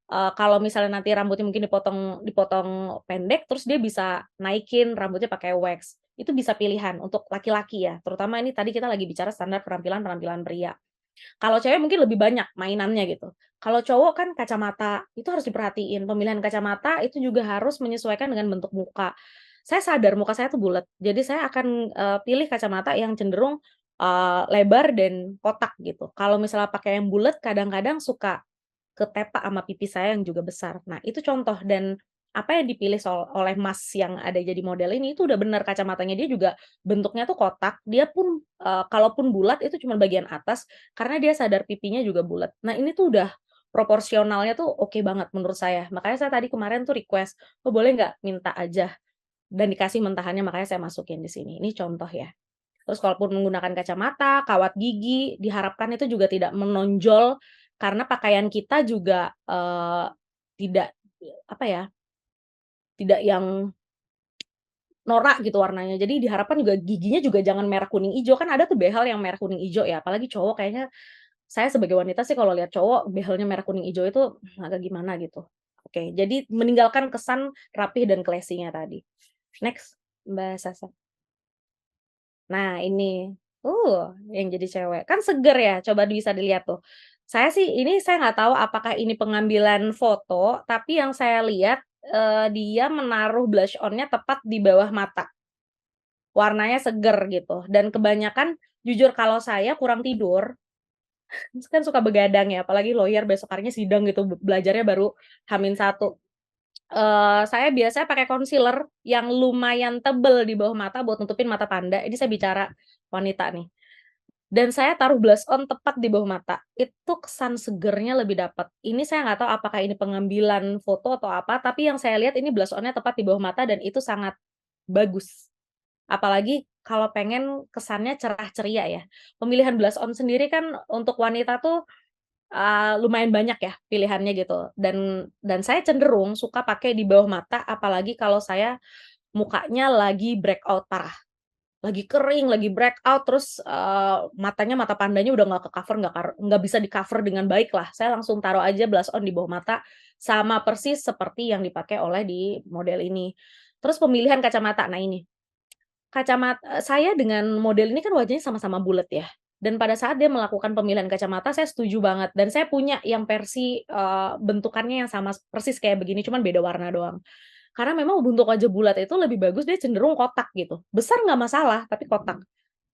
Kalau misalnya nanti rambutnya mungkin dipotong dipotong pendek, terus dia bisa naikin rambutnya pakai wax. Itu bisa pilihan untuk laki-laki ya, terutama ini tadi kita lagi bicara standar penampilan-penampilan pria. Kalau cewek mungkin lebih banyak mainannya gitu. Kalau cowok kan kacamata, itu harus diperhatiin, pemilihan kacamata itu juga harus menyesuaikan dengan bentuk muka. Saya sadar muka saya tuh bulet, jadi saya akan, pilih kacamata yang cenderung, lebar dan kotak gitu. Kalau misalnya pakai yang bulet kadang-kadang suka ketepak sama pipi saya yang juga besar. Nah, itu contoh dan apa yang dipilih oleh Mas yang ada jadi model ini itu udah bener kacamatanya dia juga bentuknya tuh kotak, dia pun, kalaupun bulat itu cuma bagian atas karena dia sadar pipinya juga bulat. Nah ini tuh udah proporsionalnya tuh oke banget menurut saya. Makanya saya tadi kemarin tuh request, "Oh boleh nggak minta aja?" Dan dikasih mentahannya makanya saya masukin di sini. Ini contoh ya. Terus kalaupun menggunakan kacamata, kawat gigi, diharapkan itu juga tidak menonjol karena pakaian kita juga, tidak, apa ya, tidak yang norak gitu warnanya. Jadi diharapkan juga giginya juga jangan merah, kuning, ijo, kan ada tuh behel yang merah, kuning, ijo ya, apalagi cowok kayaknya saya sebagai wanita sih kalau lihat cowok behelnya merah, kuning, ijo itu agak gimana gitu. Oke, jadi meninggalkan kesan rapih dan classy-nya tadi. Next, Mbak Sasa. Nah ini, yang jadi cewek, kan seger ya, coba bisa dilihat tuh. Saya sih ini saya nggak tahu apakah ini pengambilan foto, tapi yang saya lihat, dia menaruh blush on-nya tepat di bawah mata. Warnanya seger gitu, dan kebanyakan jujur kalau saya kurang tidur, kan suka begadang ya, apalagi lawyer besok harinya sidang gitu, belajarnya baru H-1. Saya biasanya pakai concealer yang lumayan tebel di bawah mata buat nutupin mata panda, ini saya bicara wanita nih. Dan saya taruh blush on tepat di bawah mata, itu kesan segernya lebih dapat. Ini saya nggak tahu apakah ini pengambilan foto atau apa, tapi yang saya lihat ini blush on-nya tepat di bawah mata dan itu sangat bagus. Apalagi kalau pengen kesannya cerah ceria ya. Pemilihan blush on sendiri kan untuk wanita tuh, lumayan banyak ya pilihannya gitu, dan saya cenderung suka pakai di bawah mata, apalagi kalau saya mukanya lagi breakout parah. Lagi kering, lagi breakout, terus, matanya mata pandanya udah nggak ke-cover, nggak bisa di-cover dengan baik lah. Saya langsung taruh aja blush on di bawah mata, sama persis seperti yang dipakai oleh di model ini. Terus pemilihan kacamata, nah ini, saya dengan model ini kan wajahnya sama-sama bulet ya, dan pada saat dia melakukan pemilihan kacamata saya setuju banget, dan saya punya yang versi, bentukannya yang sama persis kayak begini, cuman beda warna doang. Karena memang bentuk wajah bulat itu lebih bagus, dia cenderung kotak gitu. Besar nggak masalah, tapi kotak.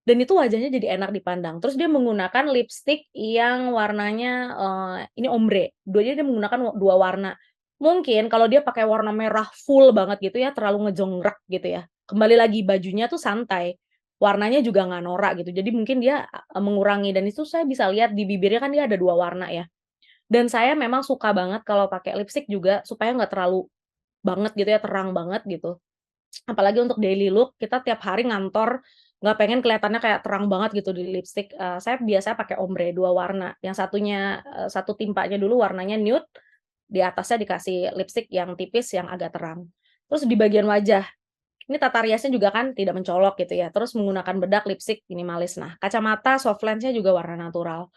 Dan itu wajahnya jadi enak dipandang. Terus dia menggunakan lipstik yang warnanya, ini ombre. Dia menggunakan 2 warna. Mungkin kalau dia pakai warna merah full banget gitu ya, terlalu ngejongrak gitu ya. Kembali lagi bajunya tuh santai, warnanya juga nggak norak gitu. Jadi mungkin dia, mengurangi dan itu saya bisa lihat di bibirnya kan dia ada 2 warna ya. Dan saya memang suka banget kalau pakai lipstik juga supaya nggak terlalu banget gitu ya, terang banget gitu. Apalagi untuk daily look, kita tiap hari ngantor, nggak pengen kelihatannya kayak terang banget gitu di lipstik, saya biasanya pakai ombre 2 warna, yang satunya, satu timpanya dulu warnanya nude, di atasnya dikasih lipstik yang tipis yang agak terang. Terus di bagian wajah, ini tata riasnya juga kan tidak mencolok gitu ya, terus menggunakan bedak, lipstik minimalis. Nah, kacamata soft lens-nya juga warna natural.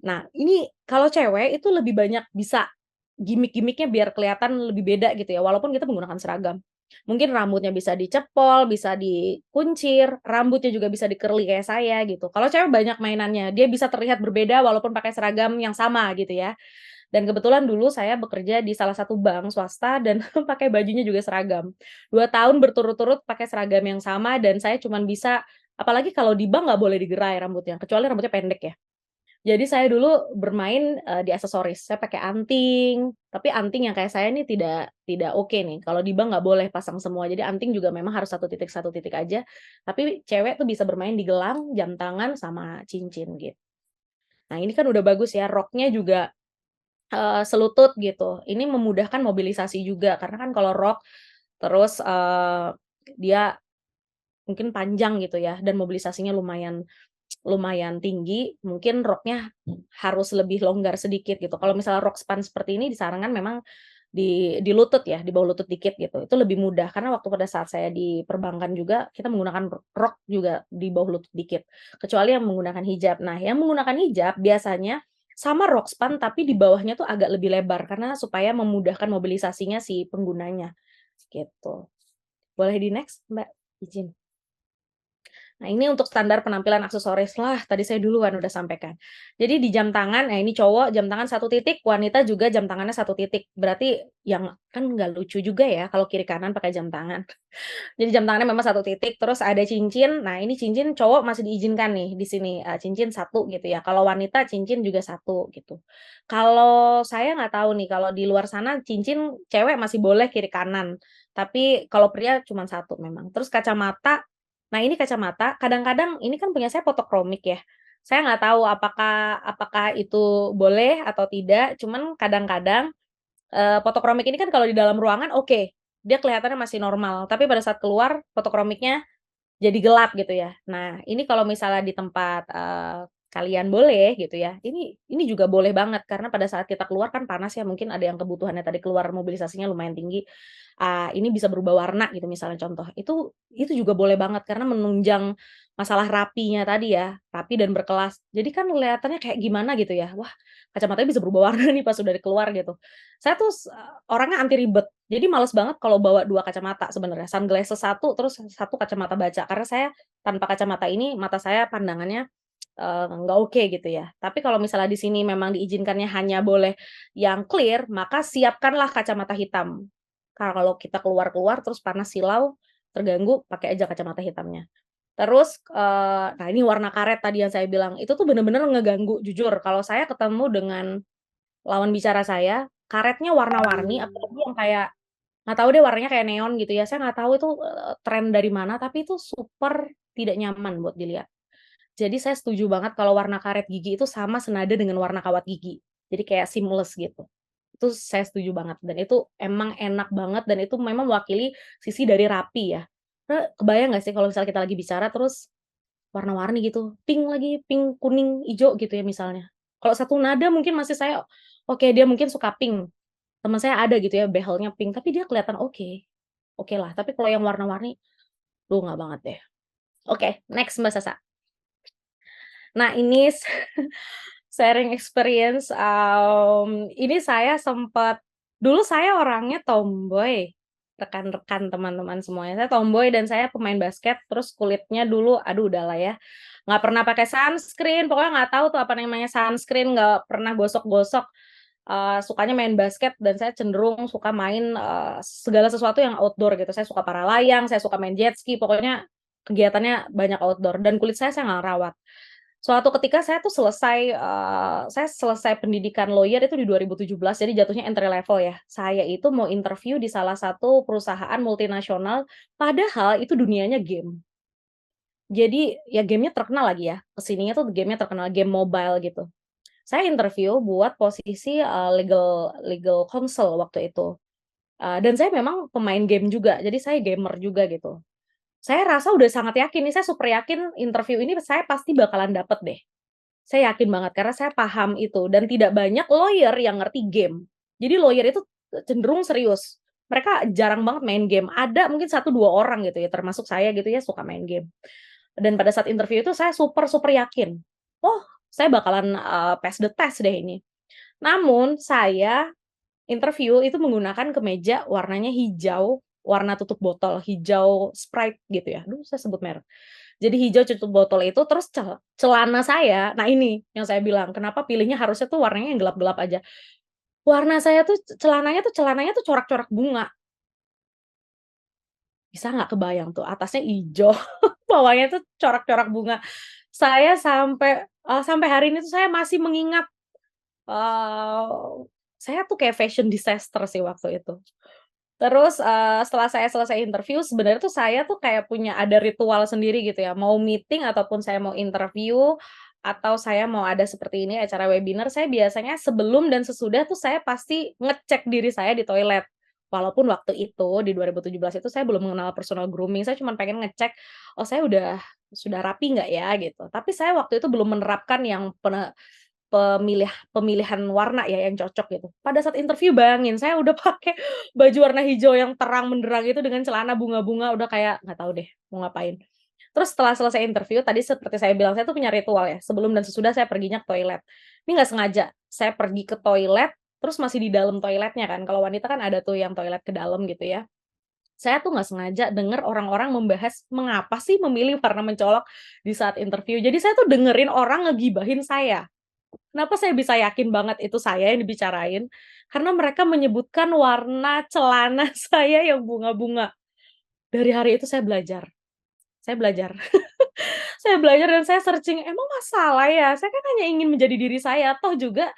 Nah, ini kalau cewek itu lebih banyak bisa gimik-gimiknya biar kelihatan lebih beda gitu ya, walaupun kita menggunakan seragam. Mungkin rambutnya bisa dicepol, bisa dikuncir, rambutnya juga bisa di-curly kayak saya gitu. Kalau cewek banyak mainannya, dia bisa terlihat berbeda walaupun pakai seragam yang sama gitu ya. Dan kebetulan dulu saya bekerja di salah satu bank swasta dan pakai bajunya juga seragam. 2 tahun berturut-turut pakai seragam yang sama dan saya cuman bisa apalagi kalau di bank nggak boleh digerai rambutnya, kecuali rambutnya pendek ya. Jadi saya dulu bermain, di aksesoris. Saya pakai anting, tapi anting yang kayak saya ini tidak oke nih. Kalau di bank nggak boleh pasang semua. Jadi anting juga memang harus satu titik aja. Tapi cewek tuh bisa bermain di gelang, jam tangan, sama cincin gitu. Nah ini kan udah bagus ya, roknya juga, selutut gitu. Ini memudahkan mobilisasi juga, karena kan kalau rok terus, dia mungkin panjang gitu ya, dan mobilisasinya lumayan lumayan tinggi, mungkin roknya harus lebih longgar sedikit gitu. Kalau misalnya rok span seperti ini disarankan memang di lutut ya, di bawah lutut dikit gitu. Itu lebih mudah karena waktu pada saat saya di perbankan juga kita menggunakan rok juga di bawah lutut dikit, kecuali yang menggunakan hijab. Nah, yang menggunakan hijab biasanya sama rok span tapi di bawahnya tuh agak lebih lebar karena supaya memudahkan mobilisasinya si penggunanya, gitu. Boleh di next, Mbak? Izin. Nah, ini untuk standar penampilan aksesoris lah, tadi saya duluan udah sampaikan. Jadi di jam tangan, nah ini cowok jam tangan 1 titik, wanita juga jam tangannya 1 titik. Berarti yang kan nggak lucu juga ya kalau kiri kanan pakai jam tangan. Jadi jam tangannya memang 1 titik, terus ada cincin. Nah, ini cincin cowok masih diizinkan nih di sini, cincin 1 gitu ya. Kalau wanita cincin juga 1 gitu. Kalau saya nggak tahu nih, kalau di luar sana cincin cewek masih boleh kiri kanan, tapi kalau pria cuma 1 memang. Terus kacamata, nah ini kacamata kadang-kadang ini kan punya saya fotokromik ya. Saya nggak tahu apakah apakah itu boleh atau tidak, cuman kadang-kadang fotokromik ini kan kalau di dalam ruangan oke, dia kelihatannya masih normal, tapi pada saat keluar fotokromiknya jadi gelap gitu ya. Nah, ini kalau misalnya di tempat, kalian boleh gitu ya, ini juga boleh banget karena pada saat kita keluar kan panas ya, mungkin ada yang kebutuhannya tadi keluar mobilisasinya lumayan tinggi, ini bisa berubah warna gitu misalnya contoh, itu juga boleh banget karena menunjang masalah rapinya tadi ya, rapi dan berkelas. Jadi kan kelihatannya kayak gimana gitu ya, wah kacamatanya bisa berubah warna nih pas udah keluar gitu. Saya tuh orangnya anti ribet. Jadi males banget kalau bawa 2 kacamata sebenarnya, sunglasses 1 terus 1 kacamata baca, karena saya tanpa kacamata ini mata saya pandangannya, nggak oke gitu ya. Tapi kalau misalnya di sini memang diizinkannya hanya boleh yang clear, maka siapkanlah kacamata hitam. Kalau kita keluar-keluar terus panas silau, terganggu, pakai aja kacamata hitamnya. Terus, nah ini warna karet tadi yang saya bilang, itu tuh bener-bener ngeganggu jujur, kalau saya ketemu dengan lawan bicara saya, karetnya warna-warni, apalagi yang kayak nggak tahu deh warnanya kayak neon gitu ya, saya nggak tahu itu, tren dari mana, tapi itu super tidak nyaman buat dilihat. Jadi saya setuju banget kalau warna karet gigi itu sama senada dengan warna kawat gigi. Jadi kayak seamless gitu. Itu saya setuju banget dan itu emang enak banget dan itu memang mewakili sisi dari rapi ya. Kebayang nggak sih kalau misalnya kita lagi bicara terus warna-warni gitu, pink lagi, pink, kuning, ijo gitu ya misalnya. Kalau satu nada mungkin masih saya, oke dia mungkin suka pink, teman saya ada gitu ya behelnya pink, tapi dia kelihatan oke, oke lah. Tapi kalau yang warna-warni, duh nggak banget deh. Oke, next Mbak Sasa. Nah ini sharing experience, ini saya sempat dulu saya orangnya tomboy, rekan-rekan teman-teman semuanya, saya tomboy dan saya pemain basket, terus kulitnya dulu aduh udahlah ya, nggak pernah pakai sunscreen, pokoknya nggak tahu tuh apa namanya sunscreen, nggak pernah gosok-gosok, sukanya main basket dan saya cenderung suka main, segala sesuatu yang outdoor gitu, saya suka para layang, saya suka main jet ski, pokoknya kegiatannya banyak outdoor dan kulit saya nggak rawat. Suatu ketika saya selesai pendidikan lawyer itu di 2017, jadi jatuhnya entry level ya. Saya itu mau interview di salah satu perusahaan multinasional, padahal itu dunianya game. Jadi ya game-nya terkenal lagi ya, kesininya tuh game-nya terkenal, game mobile gitu. Saya interview buat posisi, legal legal counsel waktu itu, dan saya memang pemain game juga, jadi saya gamer juga gitu. Saya rasa udah sangat yakin nih, saya super yakin interview ini saya pasti bakalan dapet deh. Saya yakin banget karena saya paham itu dan tidak banyak lawyer yang ngerti game. Jadi lawyer itu cenderung serius. Mereka jarang banget main game. Ada mungkin 1, 2 orang gitu ya, termasuk saya gitu ya, suka main game. Dan pada saat interview itu saya super super yakin, "Oh, saya bakalan, pass the test deh ini." Namun saya interview itu menggunakan kemeja warnanya hijau, warna tutup botol, hijau Sprite gitu ya. Aduh saya sebut merek. Jadi hijau tutup botol itu terus celana saya, nah ini yang saya bilang, kenapa pilihnya harusnya tuh warnanya yang gelap-gelap aja. Warna saya tuh celananya tuh corak-corak bunga. Bisa nggak kebayang tuh atasnya ijo, bawahnya tuh corak-corak bunga. Saya sampai hari ini tuh saya masih mengingat, eee, saya tuh kayak fashion disaster sih waktu itu. Terus, setelah saya selesai interview sebenarnya tuh saya tuh kayak punya ada ritual sendiri gitu ya, mau meeting ataupun saya mau interview, atau saya mau ada seperti ini acara webinar, saya biasanya sebelum dan sesudah tuh saya pasti ngecek diri saya di toilet. Walaupun waktu itu di 2017 itu saya belum mengenal personal grooming, saya cuman pengen ngecek, "Oh saya sudah rapi nggak ya?" Gitu. Tapi saya waktu itu belum menerapkan yang pemilihan warna ya yang cocok gitu. Pada saat interview bayangin saya udah pakai baju warna hijau yang terang benderang itu dengan celana bunga-bunga udah kayak nggak tahu deh mau ngapain. Terus setelah selesai interview tadi seperti saya bilang saya tuh punya ritual ya, sebelum dan sesudah saya perginya ke toilet. Ini nggak sengaja, saya pergi ke toilet terus masih di dalam toiletnya kan, kalau wanita kan ada tuh yang toilet ke dalam gitu ya. Saya tuh nggak sengaja denger orang-orang membahas mengapa sih memilih warna mencolok di saat interview. Jadi saya tuh dengerin orang ngegibahin saya. Kenapa saya bisa yakin banget itu saya yang dibicarain? Karena mereka menyebutkan warna celana saya yang bunga-bunga. Dari hari itu saya belajar. Saya belajar. Saya belajar dan saya searching, emang masalah ya? Saya kan hanya ingin menjadi diri saya, toh juga,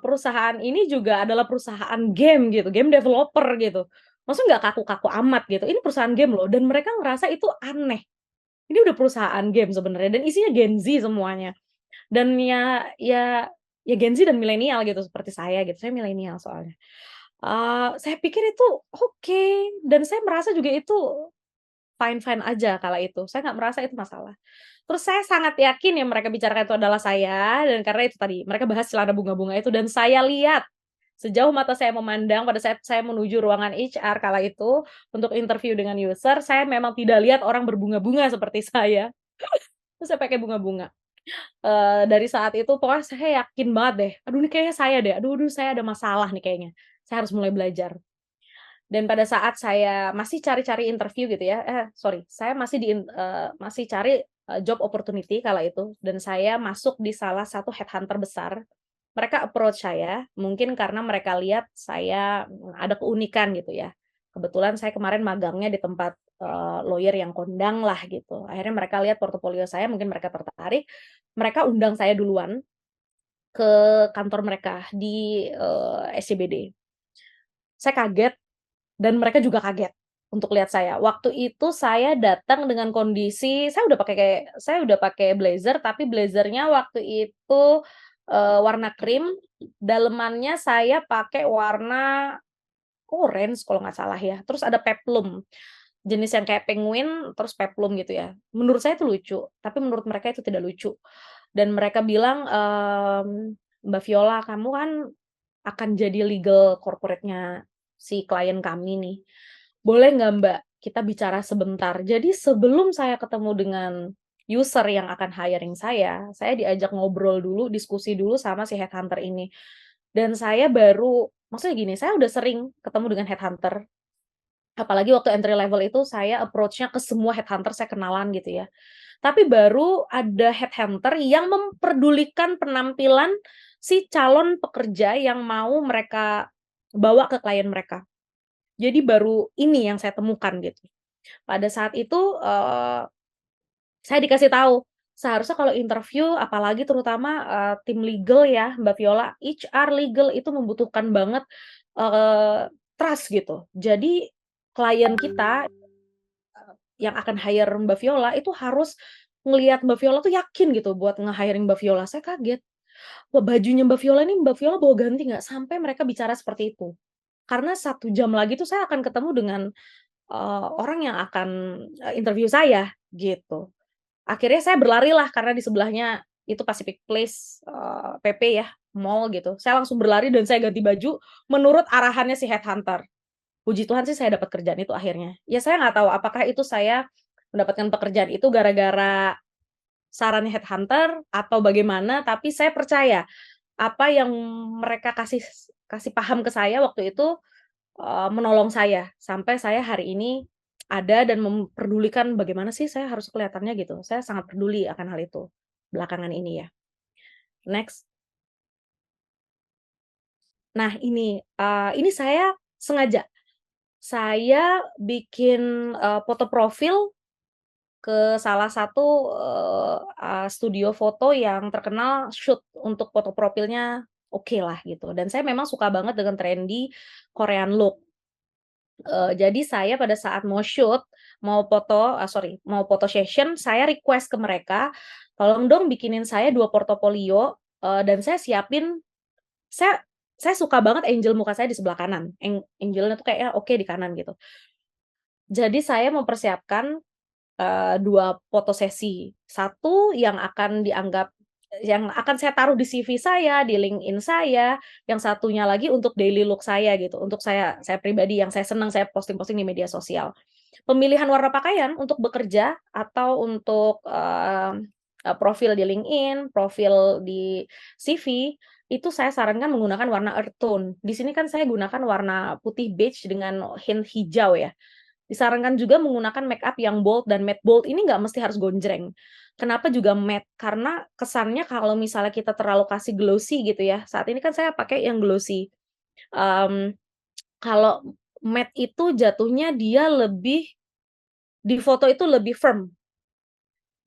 perusahaan ini juga adalah perusahaan game gitu, game developer gitu. Maksudnya nggak kaku-kaku amat gitu, ini perusahaan game loh dan mereka ngerasa itu aneh. Ini udah perusahaan game sebenarnya dan isinya Gen Z semuanya. Dan ya Gen Z dan milenial gitu seperti saya gitu, saya milenial soalnya. Saya pikir itu oke dan saya merasa juga itu fine-fine aja kala itu, saya nggak merasa itu masalah. Terus saya sangat yakin yang mereka bicarakan itu adalah saya dan karena itu tadi, mereka bahas celana bunga-bunga itu dan saya lihat, sejauh mata saya memandang pada saat saya menuju ruangan HR kala itu, untuk interview dengan user, saya memang tidak lihat orang berbunga-bunga seperti saya, terus saya pakai bunga-bunga. Dari saat itu pokoknya saya yakin banget deh, aduh ini kayaknya saya deh, aduh saya ada masalah nih kayaknya, saya harus mulai belajar. Dan pada saat saya masih cari-cari interview gitu ya, sorry, saya masih cari, job opportunity kala itu dan saya masuk di salah satu headhunter besar. Mereka approach saya, mungkin karena mereka lihat saya, ada keunikan gitu ya. Kebetulan saya kemarin magangnya di tempat, lawyer yang kondang lah gitu. Akhirnya mereka lihat portofolio saya, mungkin mereka tertarik, mereka undang saya duluan ke kantor mereka di, SCBD. Saya kaget dan mereka juga kaget untuk lihat saya. Waktu itu saya datang dengan kondisi saya udah pakai blazer, tapi blazernya waktu itu, warna krim, dalemannya saya pakai warna orange kalau nggak salah ya, terus ada peplum, jenis yang kayak penguin terus peplum gitu ya. Menurut saya itu lucu, tapi menurut mereka itu tidak lucu. Dan mereka bilang, "Mbak Viola, kamu kan akan jadi legal corporate-nya si klien kami nih. Boleh nggak Mbak, kita bicara sebentar?" Jadi sebelum saya ketemu dengan user yang akan hiring saya diajak ngobrol dulu, diskusi dulu sama si headhunter ini. Dan saya baru maksudnya gini, saya udah sering ketemu dengan headhunter, apalagi waktu entry level itu saya approach-nya ke semua headhunter saya kenalan gitu ya. Tapi baru ada headhunter yang memperdulikan penampilan si calon pekerja yang mau mereka bawa ke klien mereka. Jadi baru ini yang saya temukan gitu. Pada saat itu, saya dikasih tahu, seharusnya kalau interview apalagi terutama, tim legal ya Mbak Viola, HR legal itu membutuhkan banget, trust gitu. Jadi klien kita, yang akan hire Mbak Viola itu harus ngelihat Mbak Viola tuh yakin gitu buat nge-hiring Mbak Viola. Saya kaget, wah bajunya Mbak Viola ini Mbak Viola bawa ganti nggak? Sampai mereka bicara seperti itu. Karena 1 jam lagi tuh saya akan ketemu dengan, orang yang akan, interview saya, gitu. Akhirnya saya berlarilah karena di sebelahnya itu Pacific Place, PP ya, mall gitu. Saya langsung berlari dan saya ganti baju menurut arahannya si headhunter. Puji Tuhan sih saya dapat kerjaan itu akhirnya. Ya saya nggak tahu apakah itu saya mendapatkan pekerjaan itu gara-gara sarannya headhunter atau bagaimana, tapi saya percaya apa yang mereka kasih kasih paham ke saya waktu itu, menolong saya sampai saya hari ini ada dan memperdulikan bagaimana sih saya harus kelihatannya gitu. Saya sangat peduli akan hal itu, belakangan ini ya. Next. Nah ini saya sengaja, saya bikin, foto profil ke salah satu, studio foto yang terkenal shoot untuk foto profilnya oke lah gitu dan saya memang suka banget dengan trendy Korean look. Jadi saya pada saat mau shoot, mau foto session, saya request ke mereka, "Tolong dong bikinin saya 2 portofolio," dan saya siapin saya saya suka banget angle muka saya di sebelah kanan, angle-nya tuh kayaknya oke di kanan gitu. Jadi saya mempersiapkan 2 foto sesi. Satu yang akan saya taruh di CV saya, di LinkedIn saya, yang satunya lagi untuk daily look saya gitu, untuk saya pribadi yang saya senang saya posting-posting di media sosial. Pemilihan warna pakaian untuk bekerja atau untuk, profil di LinkedIn, profil di CV, itu saya sarankan menggunakan warna earth tone. Di sini kan saya gunakan warna putih beige dengan hint hijau ya. Disarankan juga menggunakan make up yang bold dan matte. Bold ini nggak mesti harus gonjreng. Kenapa juga matte? Karena kesannya kalau misalnya kita terlalu kasih glossy gitu ya, saat ini kan saya pakai yang glossy. Mmm, kalau matte itu jatuhnya dia lebih di foto itu lebih firm.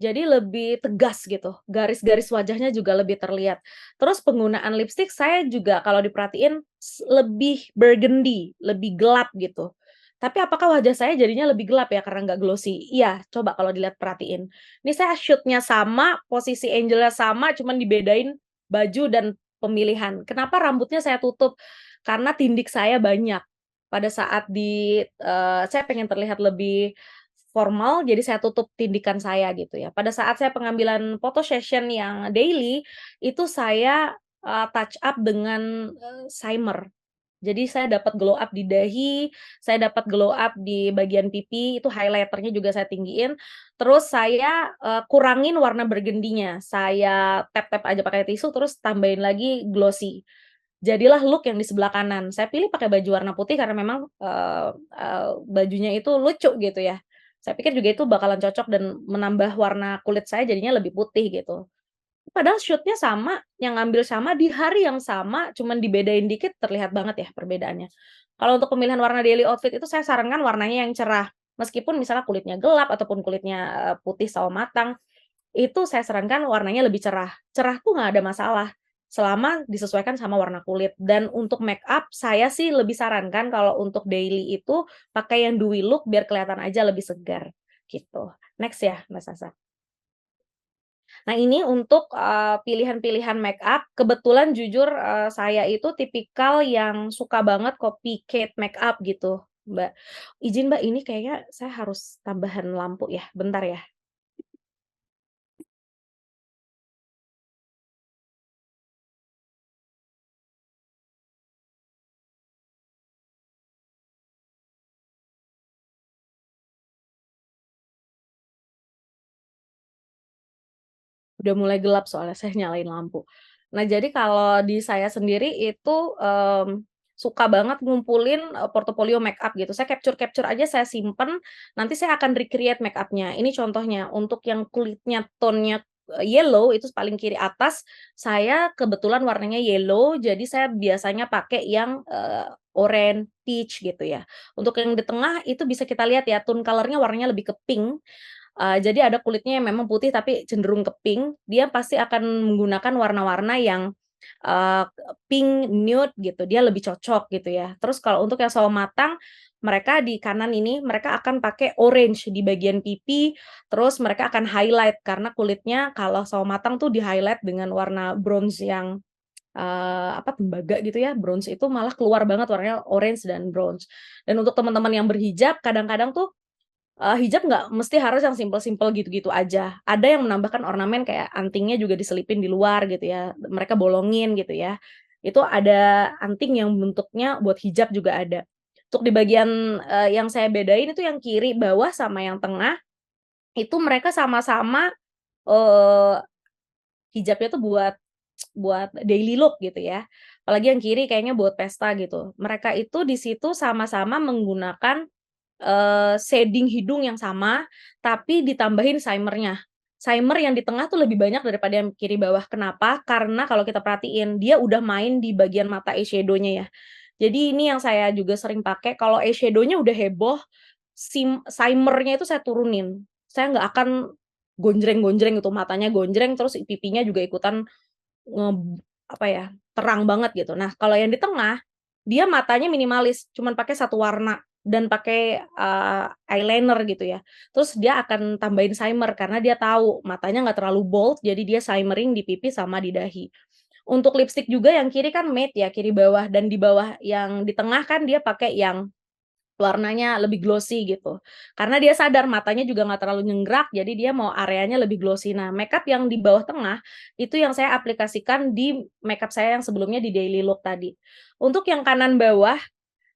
Jadi lebih tegas gitu, garis-garis wajahnya juga lebih terlihat. Terus penggunaan lipstik saya juga kalau diperhatiin lebih burgundy, lebih gelap gitu. Tapi apakah wajah saya jadinya lebih gelap ya karena nggak glossy? Iya, coba kalau dilihat perhatiin. Ini saya shoot-nya sama, posisi angle-nya sama, cuman dibedain baju dan pemilihan. Kenapa rambutnya saya tutup? Karena tindik saya banyak. Pada saat saya pengen terlihat lebih formal, jadi saya tutup tindikan saya gitu ya. Pada saat saya pengambilan foto session yang daily, itu saya, touch up dengan, shimmer. Jadi saya dapat glow up di dahi, saya dapat glow up di bagian pipi, itu highlighter-nya juga saya tinggiin. Terus saya, kurangin warna burgundy-nya, saya tap-tap aja pakai tisu, terus tambahin lagi glossy. Jadilah look yang di sebelah kanan. Saya pilih pakai baju warna putih karena memang, bajunya itu lucu gitu ya. Saya pikir juga itu bakalan cocok dan menambah warna kulit saya jadinya lebih putih gitu. Padahal shoot-nya sama, yang ngambil sama, di hari yang sama, cuman dibedain dikit terlihat banget ya perbedaannya. Kalau untuk pemilihan warna daily outfit itu saya sarankan warnanya yang cerah. Meskipun misalnya kulitnya gelap ataupun kulitnya, putih sawo matang, itu saya sarankan warnanya lebih cerah. Cerah tuh nggak ada masalah, selama disesuaikan sama warna kulit. Dan untuk make up, saya sih lebih sarankan kalau untuk daily itu pakai yang dewy look biar kelihatan aja lebih segar, gitu. Next ya, Mbak Sasa. Nah ini untuk, pilihan-pilihan make up, kebetulan jujur, saya itu tipikal yang suka banget copycat make up gitu, Mbak. Izin Mbak, ini kayaknya saya harus tambahan lampu ya, bentar ya. Udah mulai gelap soalnya saya nyalain lampu. Nah, jadi kalau di saya sendiri itu, suka banget ngumpulin, portofolio make up gitu. Saya capture-capture aja saya simpen, nanti saya akan recreate make up-nya. Ini contohnya, untuk yang kulitnya tone-nya, yellow itu paling kiri atas, saya kebetulan warnanya yellow, jadi saya biasanya pakai yang, oranye, peach gitu ya. Untuk yang di tengah itu bisa kita lihat ya, tone color-nya warnanya lebih ke pink. Jadi ada kulitnya yang memang putih tapi cenderung ke pink, dia pasti akan menggunakan warna-warna yang, eee, pink nude gitu, dia lebih cocok gitu ya. Terus kalau untuk yang sawo matang, mereka di kanan ini, mereka akan pakai orange di bagian pipi, terus mereka akan highlight karena kulitnya kalau sawo matang tuh di-highlight dengan warna bronze yang, tembaga gitu ya, bronze itu malah keluar banget warnanya orange dan bronze. Dan untuk teman-teman yang berhijab, kadang-kadang tuh hijab nggak mesti harus yang simpel-simpel gitu-gitu aja. Ada yang menambahkan ornamen kayak antingnya juga diselipin di luar gitu ya, mereka bolongin gitu ya. Itu ada anting yang bentuknya buat hijab juga ada. Untuk di bagian, yang saya bedain itu yang kiri bawah sama yang tengah, itu mereka sama-sama, eee, hijabnya tuh buat daily look gitu ya. Apalagi yang kiri kayaknya buat pesta gitu. Mereka itu di situ sama-sama menggunakan shading hidung yang sama, tapi ditambahin shimmer-nya. Shimmer yang di tengah tuh lebih banyak daripada yang kiri bawah. Kenapa? Karena kalau kita perhatiin, dia udah main di bagian mata eyeshadow-nya ya. Jadi ini yang saya juga sering pakai, kalau eyeshadow-nya udah heboh, shimmer-nya itu saya turunin. Saya nggak akan gonjreng-gonjreng gitu, matanya gonjreng, terus pipinya juga ikutan nge apa ya, terang banget gitu. Nah, kalau yang di tengah, dia matanya minimalis, cuman pakai satu warna dan pakai, eyeliner gitu ya. Terus dia akan tambahin shimmer karena dia tahu matanya nggak terlalu bold, jadi dia shimmering di pipi sama di dahi. Untuk lipstik juga yang kiri kan matte ya, kiri bawah, dan di bawah yang di tengah kan dia pakai yang warnanya lebih glossy gitu. Karena dia sadar matanya juga nggak terlalu nyenggrak, jadi dia mau areanya lebih glossy. Nah, makeup yang di bawah tengah, itu yang saya aplikasikan di makeup saya yang sebelumnya di daily look tadi. Untuk yang kanan bawah,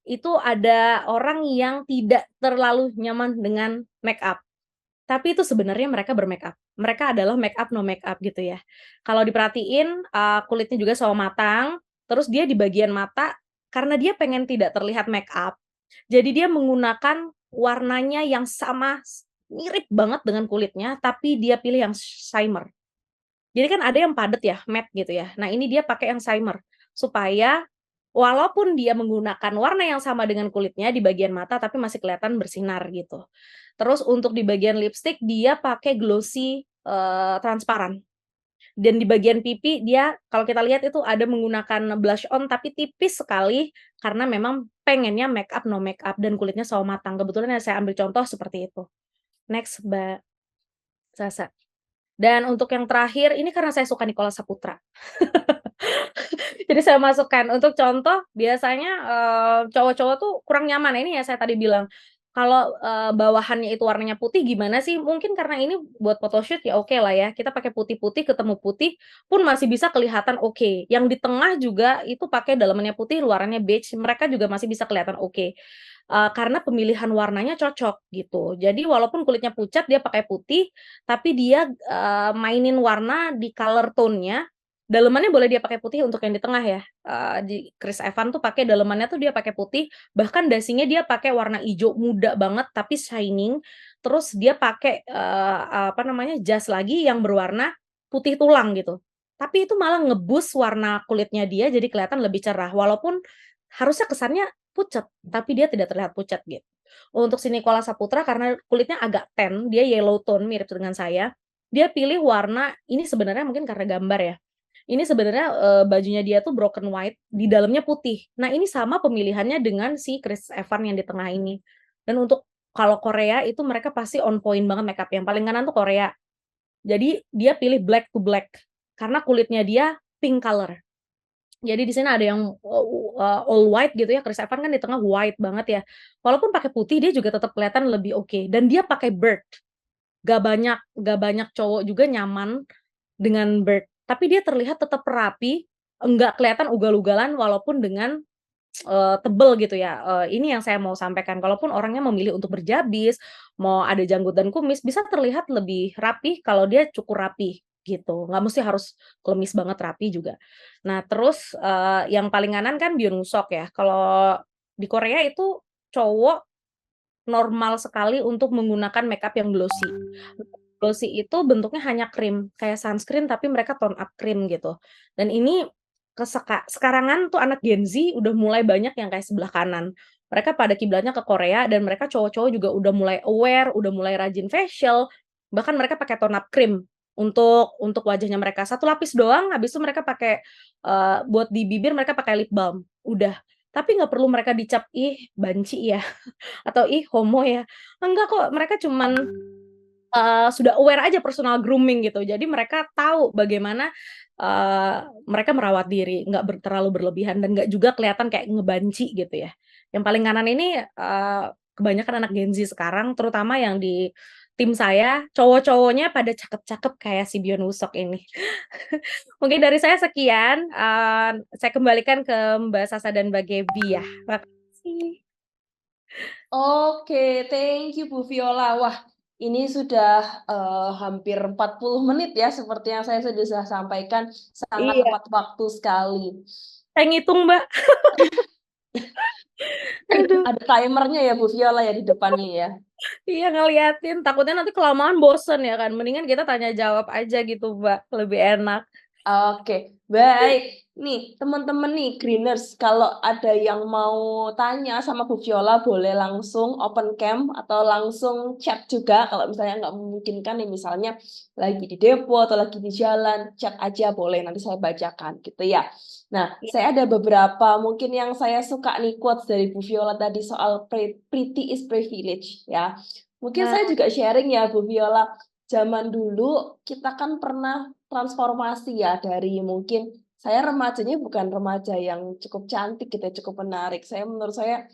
itu ada orang yang tidak terlalu nyaman dengan makeup, tapi itu sebenarnya mereka bermakeup. Mereka adalah makeup no makeup gitu ya. Kalau diperhatiin, kulitnya juga sawo matang, terus dia di bagian mata, karena dia pengen tidak terlihat makeup, jadi dia menggunakan warnanya yang sama, mirip banget dengan kulitnya, tapi dia pilih yang shimmer. Jadi kan ada yang padat ya, matte gitu ya. Nah, ini dia pakai yang shimmer, supaya walaupun dia menggunakan warna yang sama dengan kulitnya di bagian mata, tapi masih kelihatan bersinar gitu. Terus untuk di bagian lipstik dia pakai glossy, transparan. Dan di bagian pipi dia kalau kita lihat itu ada menggunakan blush on tapi tipis sekali, karena memang pengennya make up no make up dan kulitnya sawo matang. Kebetulan yang saya ambil contoh seperti itu. Next, Mbak Sasa. Dan untuk yang terakhir, ini karena saya suka Nicholas Saputra. Jadi saya masukkan. Untuk contoh, biasanya, cowok-cowok tuh kurang nyaman, ini ya saya tadi bilang, kalau, bawahannya itu warnanya putih gimana sih? Mungkin karena ini buat photoshoot ya oke lah ya, kita pakai putih-putih ketemu putih pun masih bisa kelihatan oke. Yang di tengah juga itu pakai dalamannya putih, luarannya beige, mereka juga masih bisa kelihatan oke. Karena pemilihan warnanya cocok gitu. Jadi walaupun kulitnya pucat dia pakai putih, tapi dia, mainin warna di color tone-nya. Dalemannya boleh dia pakai putih untuk yang di tengah ya, di Chris Evans tuh pakai dalemannya tuh dia pakai putih, bahkan dasinya dia pakai warna ijo muda banget tapi shining, terus dia pakai, apa namanya, jas lagi yang berwarna putih tulang gitu. Tapi itu malah nge-boost warna kulitnya dia jadi kelihatan lebih cerah, walaupun harusnya kesannya pucat, tapi dia tidak terlihat pucat gitu. Untuk si Nicholas Saputra karena kulitnya agak tan, dia yellow tone mirip dengan saya, dia pilih warna ini sebenarnya mungkin karena gambar ya, ini sebenarnya, bajunya dia tuh broken white, di dalamnya putih. Nah, ini sama pemilihannya dengan si Chris Evans yang di tengah ini. Dan untuk kalau Korea itu mereka pasti on point banget makeup, yang paling kanan tuh Korea. Jadi dia pilih black to black, karena kulitnya dia pink color. Jadi di sini ada yang, all white gitu ya, Chris Evans kan di tengah white banget ya. Walaupun pakai putih dia juga tetap kelihatan lebih oke, dan dia pakai bird. Gak banyak cowok juga nyaman dengan bird, tapi dia terlihat tetap rapi, enggak kelihatan ugal-ugalan walaupun dengan, tebel gitu ya, ini yang saya mau sampaikan, kalaupun orangnya memilih untuk berjabis, mau ada janggut dan kumis, bisa terlihat lebih rapi kalau dia cukur rapi, gitu. Nggak mesti harus klemis banget, rapi juga. Nah terus, yang paling kanan kan Byeon Woosok ya, kalau di Korea itu cowok normal sekali untuk menggunakan makeup yang glossy. Glossy itu bentuknya hanya krim, kayak sunscreen tapi mereka tone up krim gitu. Dan ini sekarangan tuh anak Gen Z udah mulai banyak yang kayak sebelah kanan. Mereka pada kiblatnya ke Korea dan mereka cowok-cowok juga udah mulai aware, udah mulai rajin facial, bahkan mereka pakai tone up krim untuk wajahnya mereka. Satu lapis doang, habis itu mereka pakai, buat di bibir mereka pakai lip balm, udah. Tapi nggak perlu mereka dicap, "Ih, banci ya," atau, "Ih, homo ya." Enggak kok, mereka cuman, sudah aware aja personal grooming gitu. Jadi mereka tahu bagaimana, mereka merawat diri, nggak terlalu berlebihan dan nggak juga kelihatan kayak ngebanci gitu ya. Yang paling kanan ini, kebanyakan anak Gen Z sekarang, terutama yang di tim saya, cowok-cowoknya pada cakep-cakep kayak si Byeon Woosok ini. Mungkin dari saya sekian, saya kembalikan ke Mbak Sasa dan Mbak Gabby ya. Makasih. Oke, thank you Bu Viola. Wah, ini sudah hampir 40 menit ya, seperti yang saya sudah sampaikan, sangat Iya, tepat waktu sekali. saya ngitung, Mbak. Aduh. Ada timernya ya Bu Viola ya di depannya ya. Iya ngeliatin, takutnya nanti kelamaan bosen ya kan, mendingan kita tanya jawab aja gitu Mbak, lebih enak. Oke, baik. Nih, teman-teman nih, Greeners, kalau ada yang mau tanya sama Bu Viola, boleh langsung open cam atau langsung chat juga. Kalau misalnya nggak memungkinkan nih, misalnya lagi di depo atau lagi di jalan, chat aja boleh, nanti saya bacakan gitu ya. Nah, Iya. saya ada beberapa mungkin yang saya suka nih quotes dari Bu Viola tadi soal pretty is privilege ya. Mungkin Nah, saya juga sharing ya Bu Viola, zaman dulu kita kan pernah transformasi ya dari mungkin saya remajanya bukan remaja yang cukup cantik gitu ya, cukup menarik. Menurut saya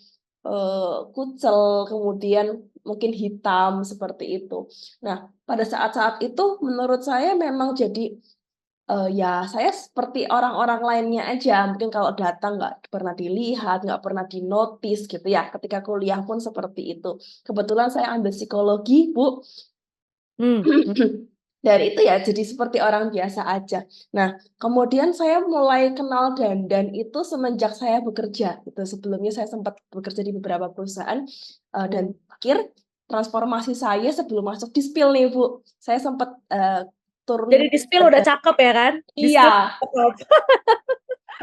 kucel, kemudian mungkin hitam seperti itu. Nah, pada saat-saat itu menurut saya memang jadi ya saya seperti orang-orang lainnya aja. Mungkin kalau datang nggak pernah dilihat, nggak pernah dinotis gitu ya. Ketika kuliah pun seperti itu. Kebetulan saya ambil psikologi, Bu. mmm, mhm, Dan itu ya jadi seperti orang biasa aja. Nah, kemudian saya mulai kenal dandan itu semenjak saya bekerja. Itu sebelumnya saya sempat bekerja di beberapa perusahaan dan akhir transformasi saya sebelum masuk di Spill nih, Bu. Saya sempat turun Jadi di spill udah cakep ya kan? Di spill iya, cakep.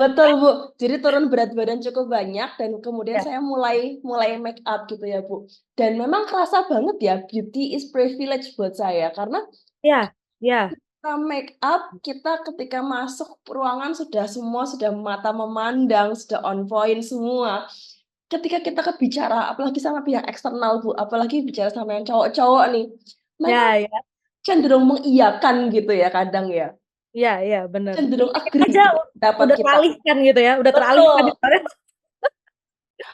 betul Bu. Jadi turun berat badan cukup banyak dan kemudian Ya, saya mulai make up gitu ya Bu. Dan memang kerasa banget ya beauty is privilege buat saya karena ya, ya. kita make up, kita ketika masuk ruangan semua sudah mata memandang, sudah on point semua. Ketika kita bicara, apalagi sama pihak eksternal Bu, apalagi bicara sama yang cowok-cowok nih, mereka Ya, ya. cenderung mengiyakan gitu ya kadang ya, Iya, iya, bener. cenderung Kita agree aja gitu dapat udah kita. teralihkan gitu ya, udah teralihkan Betul. ibaratnya.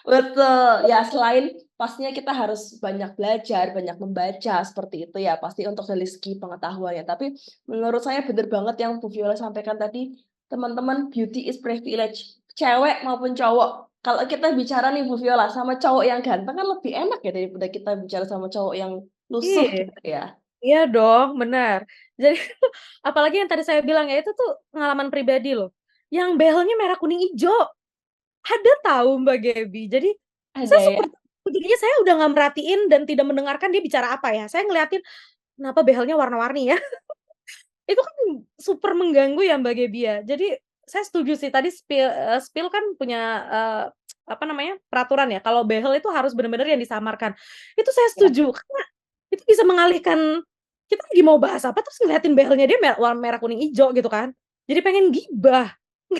Betul, ya selain pastinya kita harus banyak belajar, banyak membaca seperti itu ya, pasti untuk dari segi pengetahuannya. Tapi menurut saya benar banget yang Bu Viola sampaikan tadi, teman-teman beauty is privilege, cewek maupun cowok. Kalau kita bicara nih Bu Viola sama cowok yang ganteng kan lebih enak ya daripada kita bicara sama cowok yang lusuh Iya, gitu ya. iya dong, benar. Jadi apalagi yang tadi saya bilang ya itu tuh pengalaman pribadi loh. Yang belnya merah kuning ijo. Ada tahu Mbak Gaby. Jadi saya Ada ya. super jadinya saya udah nggak merhatiin dan tidak mendengarkan dia bicara apa ya. Saya ngeliatin kenapa behelnya warna-warni ya. Itu kan super mengganggu ya Mbak Gaby ya. Jadi saya setuju sih tadi Spill kan punya, apa namanya, peraturan ya kalau behel itu harus benar-benar yang disamarkan. Itu saya Ya, setuju karena itu bisa mengalihkan kita lagi mau bahas apa terus ngeliatin behelnya dia warna merah, kuning, ijo gitu kan. Jadi pengen gibah.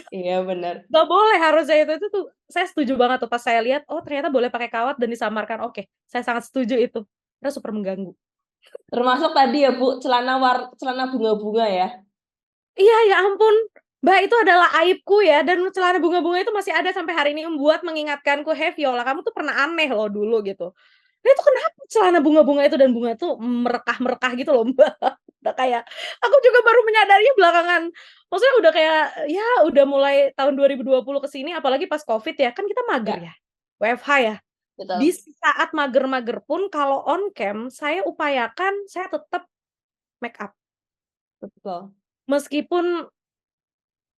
iya benar. Nggak boleh harusnya itu tuh saya setuju banget tuh pas saya lihat, oh ternyata boleh pakai kawat dan disamarkan. Oke, saya sangat setuju itu. Karena super mengganggu. Termasuk tadi ya Bu, celana bunga-bunga ya. Iya, ya ampun, Mbak, itu adalah aibku ya, dan celana bunga-bunga itu masih ada sampai hari ini membuat mengingatkanku, "Hey Viola, kamu tuh pernah aneh loh dulu," gitu. Nah itu kenapa celana bunga-bunga itu dan bunga itu merekah-merekah gitu loh, Mbak. Udah kayak aku juga baru menyadarinya belakangan. Maksudnya udah kayak, ya udah mulai tahun 2020 ke sini apalagi pas Covid ya, kan kita mager Ya, ya, WFH ya. Di betul. saat mager-mager pun kalau on cam saya upayakan saya tetap make up. Betul. Meskipun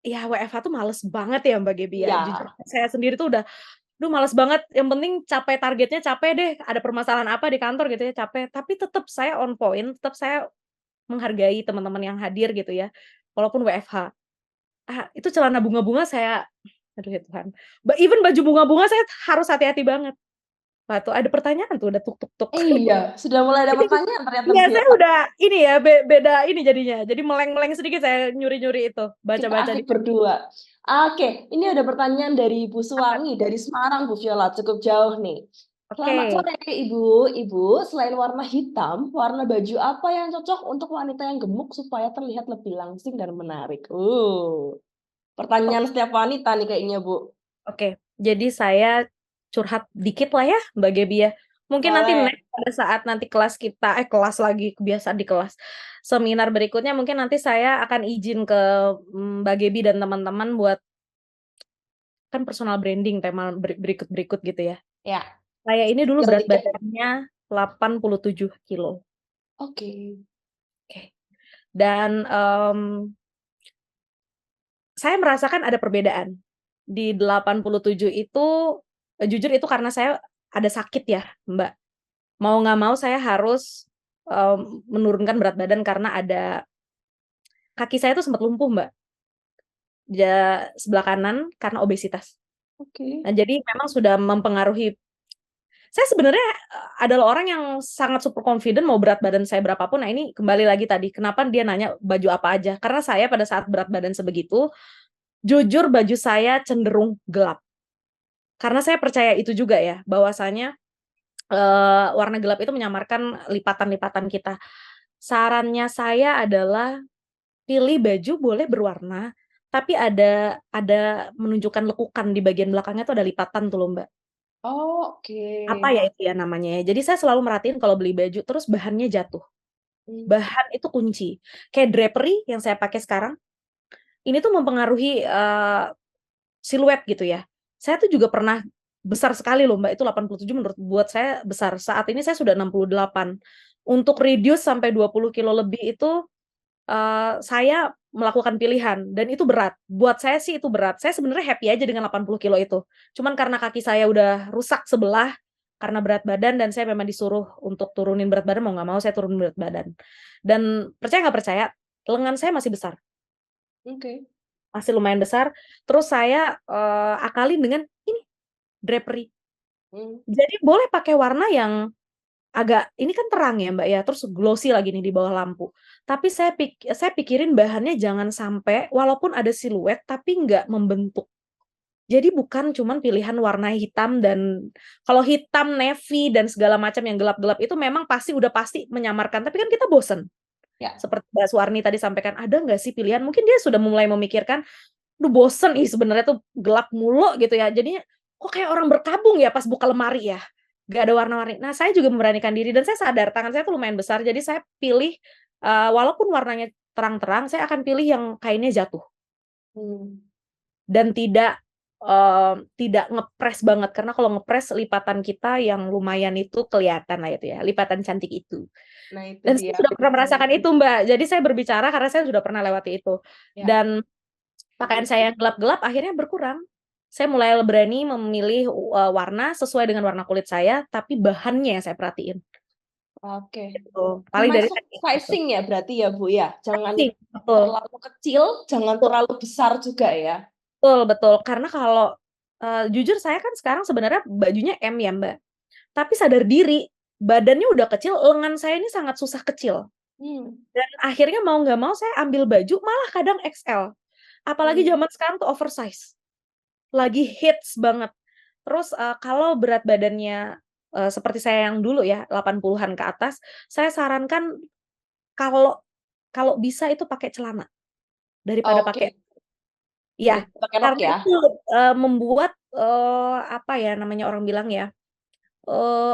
ya WFH tuh males banget ya Mbak Gaby ya, jujur Iya. saya sendiri tuh udah, "Duh males banget, yang penting capai targetnya, capek deh, ada permasalahan apa di kantor gitu ya, capek." Tapi tetep saya on point, tetep saya menghargai teman-teman yang hadir gitu ya, walaupun WFH. Itu celana bunga-bunga saya aduh ya Tuhan, even baju bunga-bunga saya harus hati-hati banget. Wah tuh ada pertanyaan tuh, udah tuk tuk tuk. Iya, sudah mulai ada pertanyaan ternyata Bu Iya saya Viola. udah ini ya, beda ini jadinya, jadi meleng-meleng sedikit saya nyuri-nyuri itu, Kita baca-baca di asik berdua. Oke, ini ada pertanyaan dari Bu Suwangi dari Semarang, Bu Viola, cukup jauh nih. Selamat oke. sore Ibu. Ibu, selain warna hitam, warna baju apa yang cocok untuk wanita yang gemuk supaya terlihat lebih langsing dan menarik? Pertanyaan setiap wanita nih kayaknya, Bu. Oke, jadi saya curhat dikit lah ya, Mbak Gaby ya. Mungkin nanti Boleh. next pada saat nanti kelas kita kelas lagi, kebiasaan di kelas. Seminar berikutnya mungkin nanti saya akan izin ke, Mbak Gaby dan teman-teman buat kan personal branding tema berikut-berikut gitu ya. Ya, Saya ini dulu spill berat dikit. badannya 87 kilo. Oke. Oke. Dan, saya merasakan ada perbedaan. Di 87 itu, jujur itu karena saya ada sakit ya, Mbak. Mau nggak mau saya harus, menurunkan berat badan karena ada kaki saya tuh sempat lumpuh, Mbak, sebelah kanan karena obesitas. Oke. Nah, jadi memang sudah mempengaruhi saya sebenarnya, adalah orang yang sangat super confident mau berat badan saya berapapun. Nah, ini kembali lagi tadi, kenapa dia nanya baju apa aja, karena saya pada saat berat badan sebegitu, jujur baju saya cenderung gelap. Karena saya percaya itu juga ya, bahwasanya, warna gelap itu menyamarkan lipatan-lipatan kita. Sarannya saya adalah pilih baju boleh berwarna, tapi ada menunjukkan lekukan di bagian belakangnya tuh ada lipatan tuh loh, Mbak. Oh, oke. Apa ya itu ya namanya ya, jadi saya selalu merhatiin kalau beli baju terus bahannya jatuh. Hmm. Bahan itu kunci. Kayak drapery yang saya pakai sekarang, ini tuh mempengaruhi, siluet gitu ya. Saya tuh juga pernah besar sekali loh Mbak, itu 87 buat saya besar. Saat ini saya sudah 68. Untuk reduce sampai 20 kilo lebih itu saya melakukan pilihan dan itu berat. Buat saya sih itu berat. Saya sebenarnya happy aja dengan 80 kilo itu. Cuman karena kaki saya udah rusak sebelah karena berat badan dan saya memang disuruh untuk turunin berat badan, mau nggak mau saya turunin berat badan. Dan percaya nggak percaya, lengan saya masih besar, Oke. masih lumayan besar. Terus saya, akalin dengan ini, drapery. Hmm. Jadi boleh pakai warna yang agak ini kan terang ya, Mbak, ya, terus glossy lagi nih di bawah lampu. Tapi saya pikirin bahannya jangan sampai walaupun ada siluet tapi nggak membentuk. Jadi bukan cuman pilihan warna hitam dan kalau hitam, navy, dan segala macam yang gelap-gelap itu memang udah pasti menyamarkan, tapi kan kita bosen. Ya. Seperti Mbak Suwarni tadi sampaikan, ada nggak sih pilihan mungkin dia sudah mulai memikirkan, "Duh bosen ih sebenarnya tuh gelap mulu," gitu ya. Jadinya, "Kok kayak orang berkabung ya pas buka lemari ya, nggak ada warna-warni." Nah, saya juga memberanikan diri dan saya sadar tangan saya tuh lumayan besar, jadi saya pilih, walaupun warnanya terang-terang, saya akan pilih yang kainnya jatuh Hmm. dan tidak ngepres banget, karena kalau ngepres lipatan kita yang lumayan itu kelihatan lah itu ya, lipatan cantik itu. Nah, itu Dan saya dia. sudah pernah merasakan itu, Mbak. Jadi saya berbicara karena saya sudah pernah lewati itu. Ya. Dan pakaian saya yang gelap-gelap akhirnya berkurang. Saya mulai berani memilih, warna sesuai dengan warna kulit saya, tapi bahannya yang saya perhatiin, Oke. gitu. Paling dari Termasuk teknik gitu. sizing ya berarti ya, Bu, ya? Jangan Pasti, betul, terlalu kecil, jangan betul, terlalu besar juga ya? betul, betul. Karena kalau, jujur saya kan sekarang sebenarnya bajunya M ya, Mbak. Tapi sadar diri, badannya udah kecil, lengan saya ini sangat susah kecil. Hmm. Dan akhirnya mau nggak mau saya ambil baju malah kadang XL. Apalagi Hmm. zaman sekarang tuh oversize. Lagi hits banget. Terus, kalau berat badannya, seperti saya yang dulu ya, 80-an ke atas, saya sarankan kalau kalau bisa itu pakai celana, daripada pakai Oke. iya, Pakai rok karena ya? itu, membuat, apa ya namanya orang bilang ya,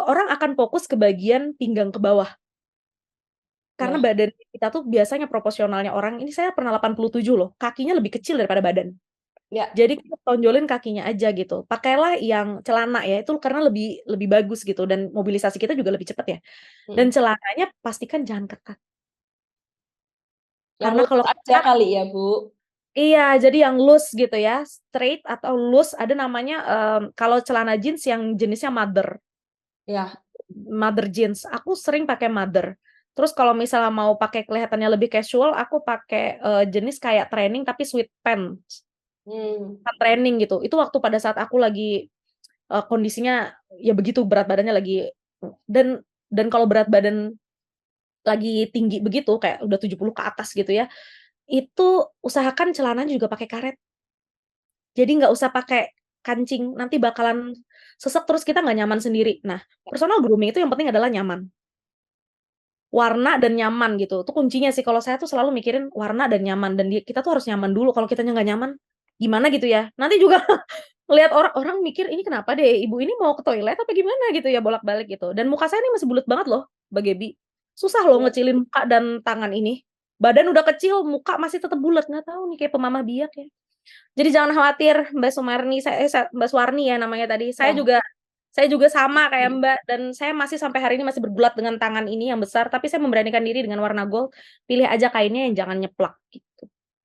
orang akan fokus ke bagian pinggang ke bawah. Karena Ya. badan kita tuh biasanya proporsionalnya orang ini saya pernah 87 loh, kakinya lebih kecil daripada badan. Ya. Jadi kita tonjolin kakinya aja gitu. Pakailah yang celana ya, itu karena lebih lebih bagus gitu dan mobilisasi kita juga lebih cepat ya. Dan Hmm. celananya pastikan jangan ketat. Yang Karena kalau lurus aja ketat kali ya, Bu? iya, jadi yang loose gitu ya, straight atau loose ada namanya, kalau celana jeans yang jenisnya mother. Ya. Mother jeans, aku sering pakai mother. Terus kalau misalnya mau pakai kelihatannya lebih casual, aku pakai, jenis kayak training tapi sweat pants, Hmm. training gitu. Itu waktu pada saat aku lagi, kondisinya ya begitu berat badannya lagi dan kalau berat badan lagi tinggi begitu kayak udah 70 ke atas gitu ya, itu usahakan celananya juga pakai karet. Jadi nggak usah pakai kancing, nanti bakalan sesek terus kita nggak nyaman sendiri. Nah, personal grooming itu yang penting adalah nyaman. Warna dan nyaman gitu, itu kuncinya sih kalau saya tuh selalu mikirin warna dan nyaman dan kita tuh harus nyaman dulu, kalau kitanya nggak nyaman, gimana gitu ya. Nanti juga ngelihat orang mikir, "Ini kenapa deh, ibu ini mau ke toilet apa gimana?" Gitu ya, bolak-balik gitu. Dan muka saya ini masih bulet banget loh, Mbak Gebi. Susah loh Ya. ngecilin muka dan tangan ini. Badan udah kecil, muka masih tetap bulet, nggak tahu nih kayak pemamah biak ya. Jadi jangan khawatir Mbak Sumarni, Mbak Suwarni ya namanya tadi. Ya. Saya juga sama kayak Mbak dan saya masih sampai hari ini masih bergulat dengan tangan ini yang besar, tapi saya memberanikan diri dengan warna gold, pilih aja kainnya yang jangan nyeplak gitu.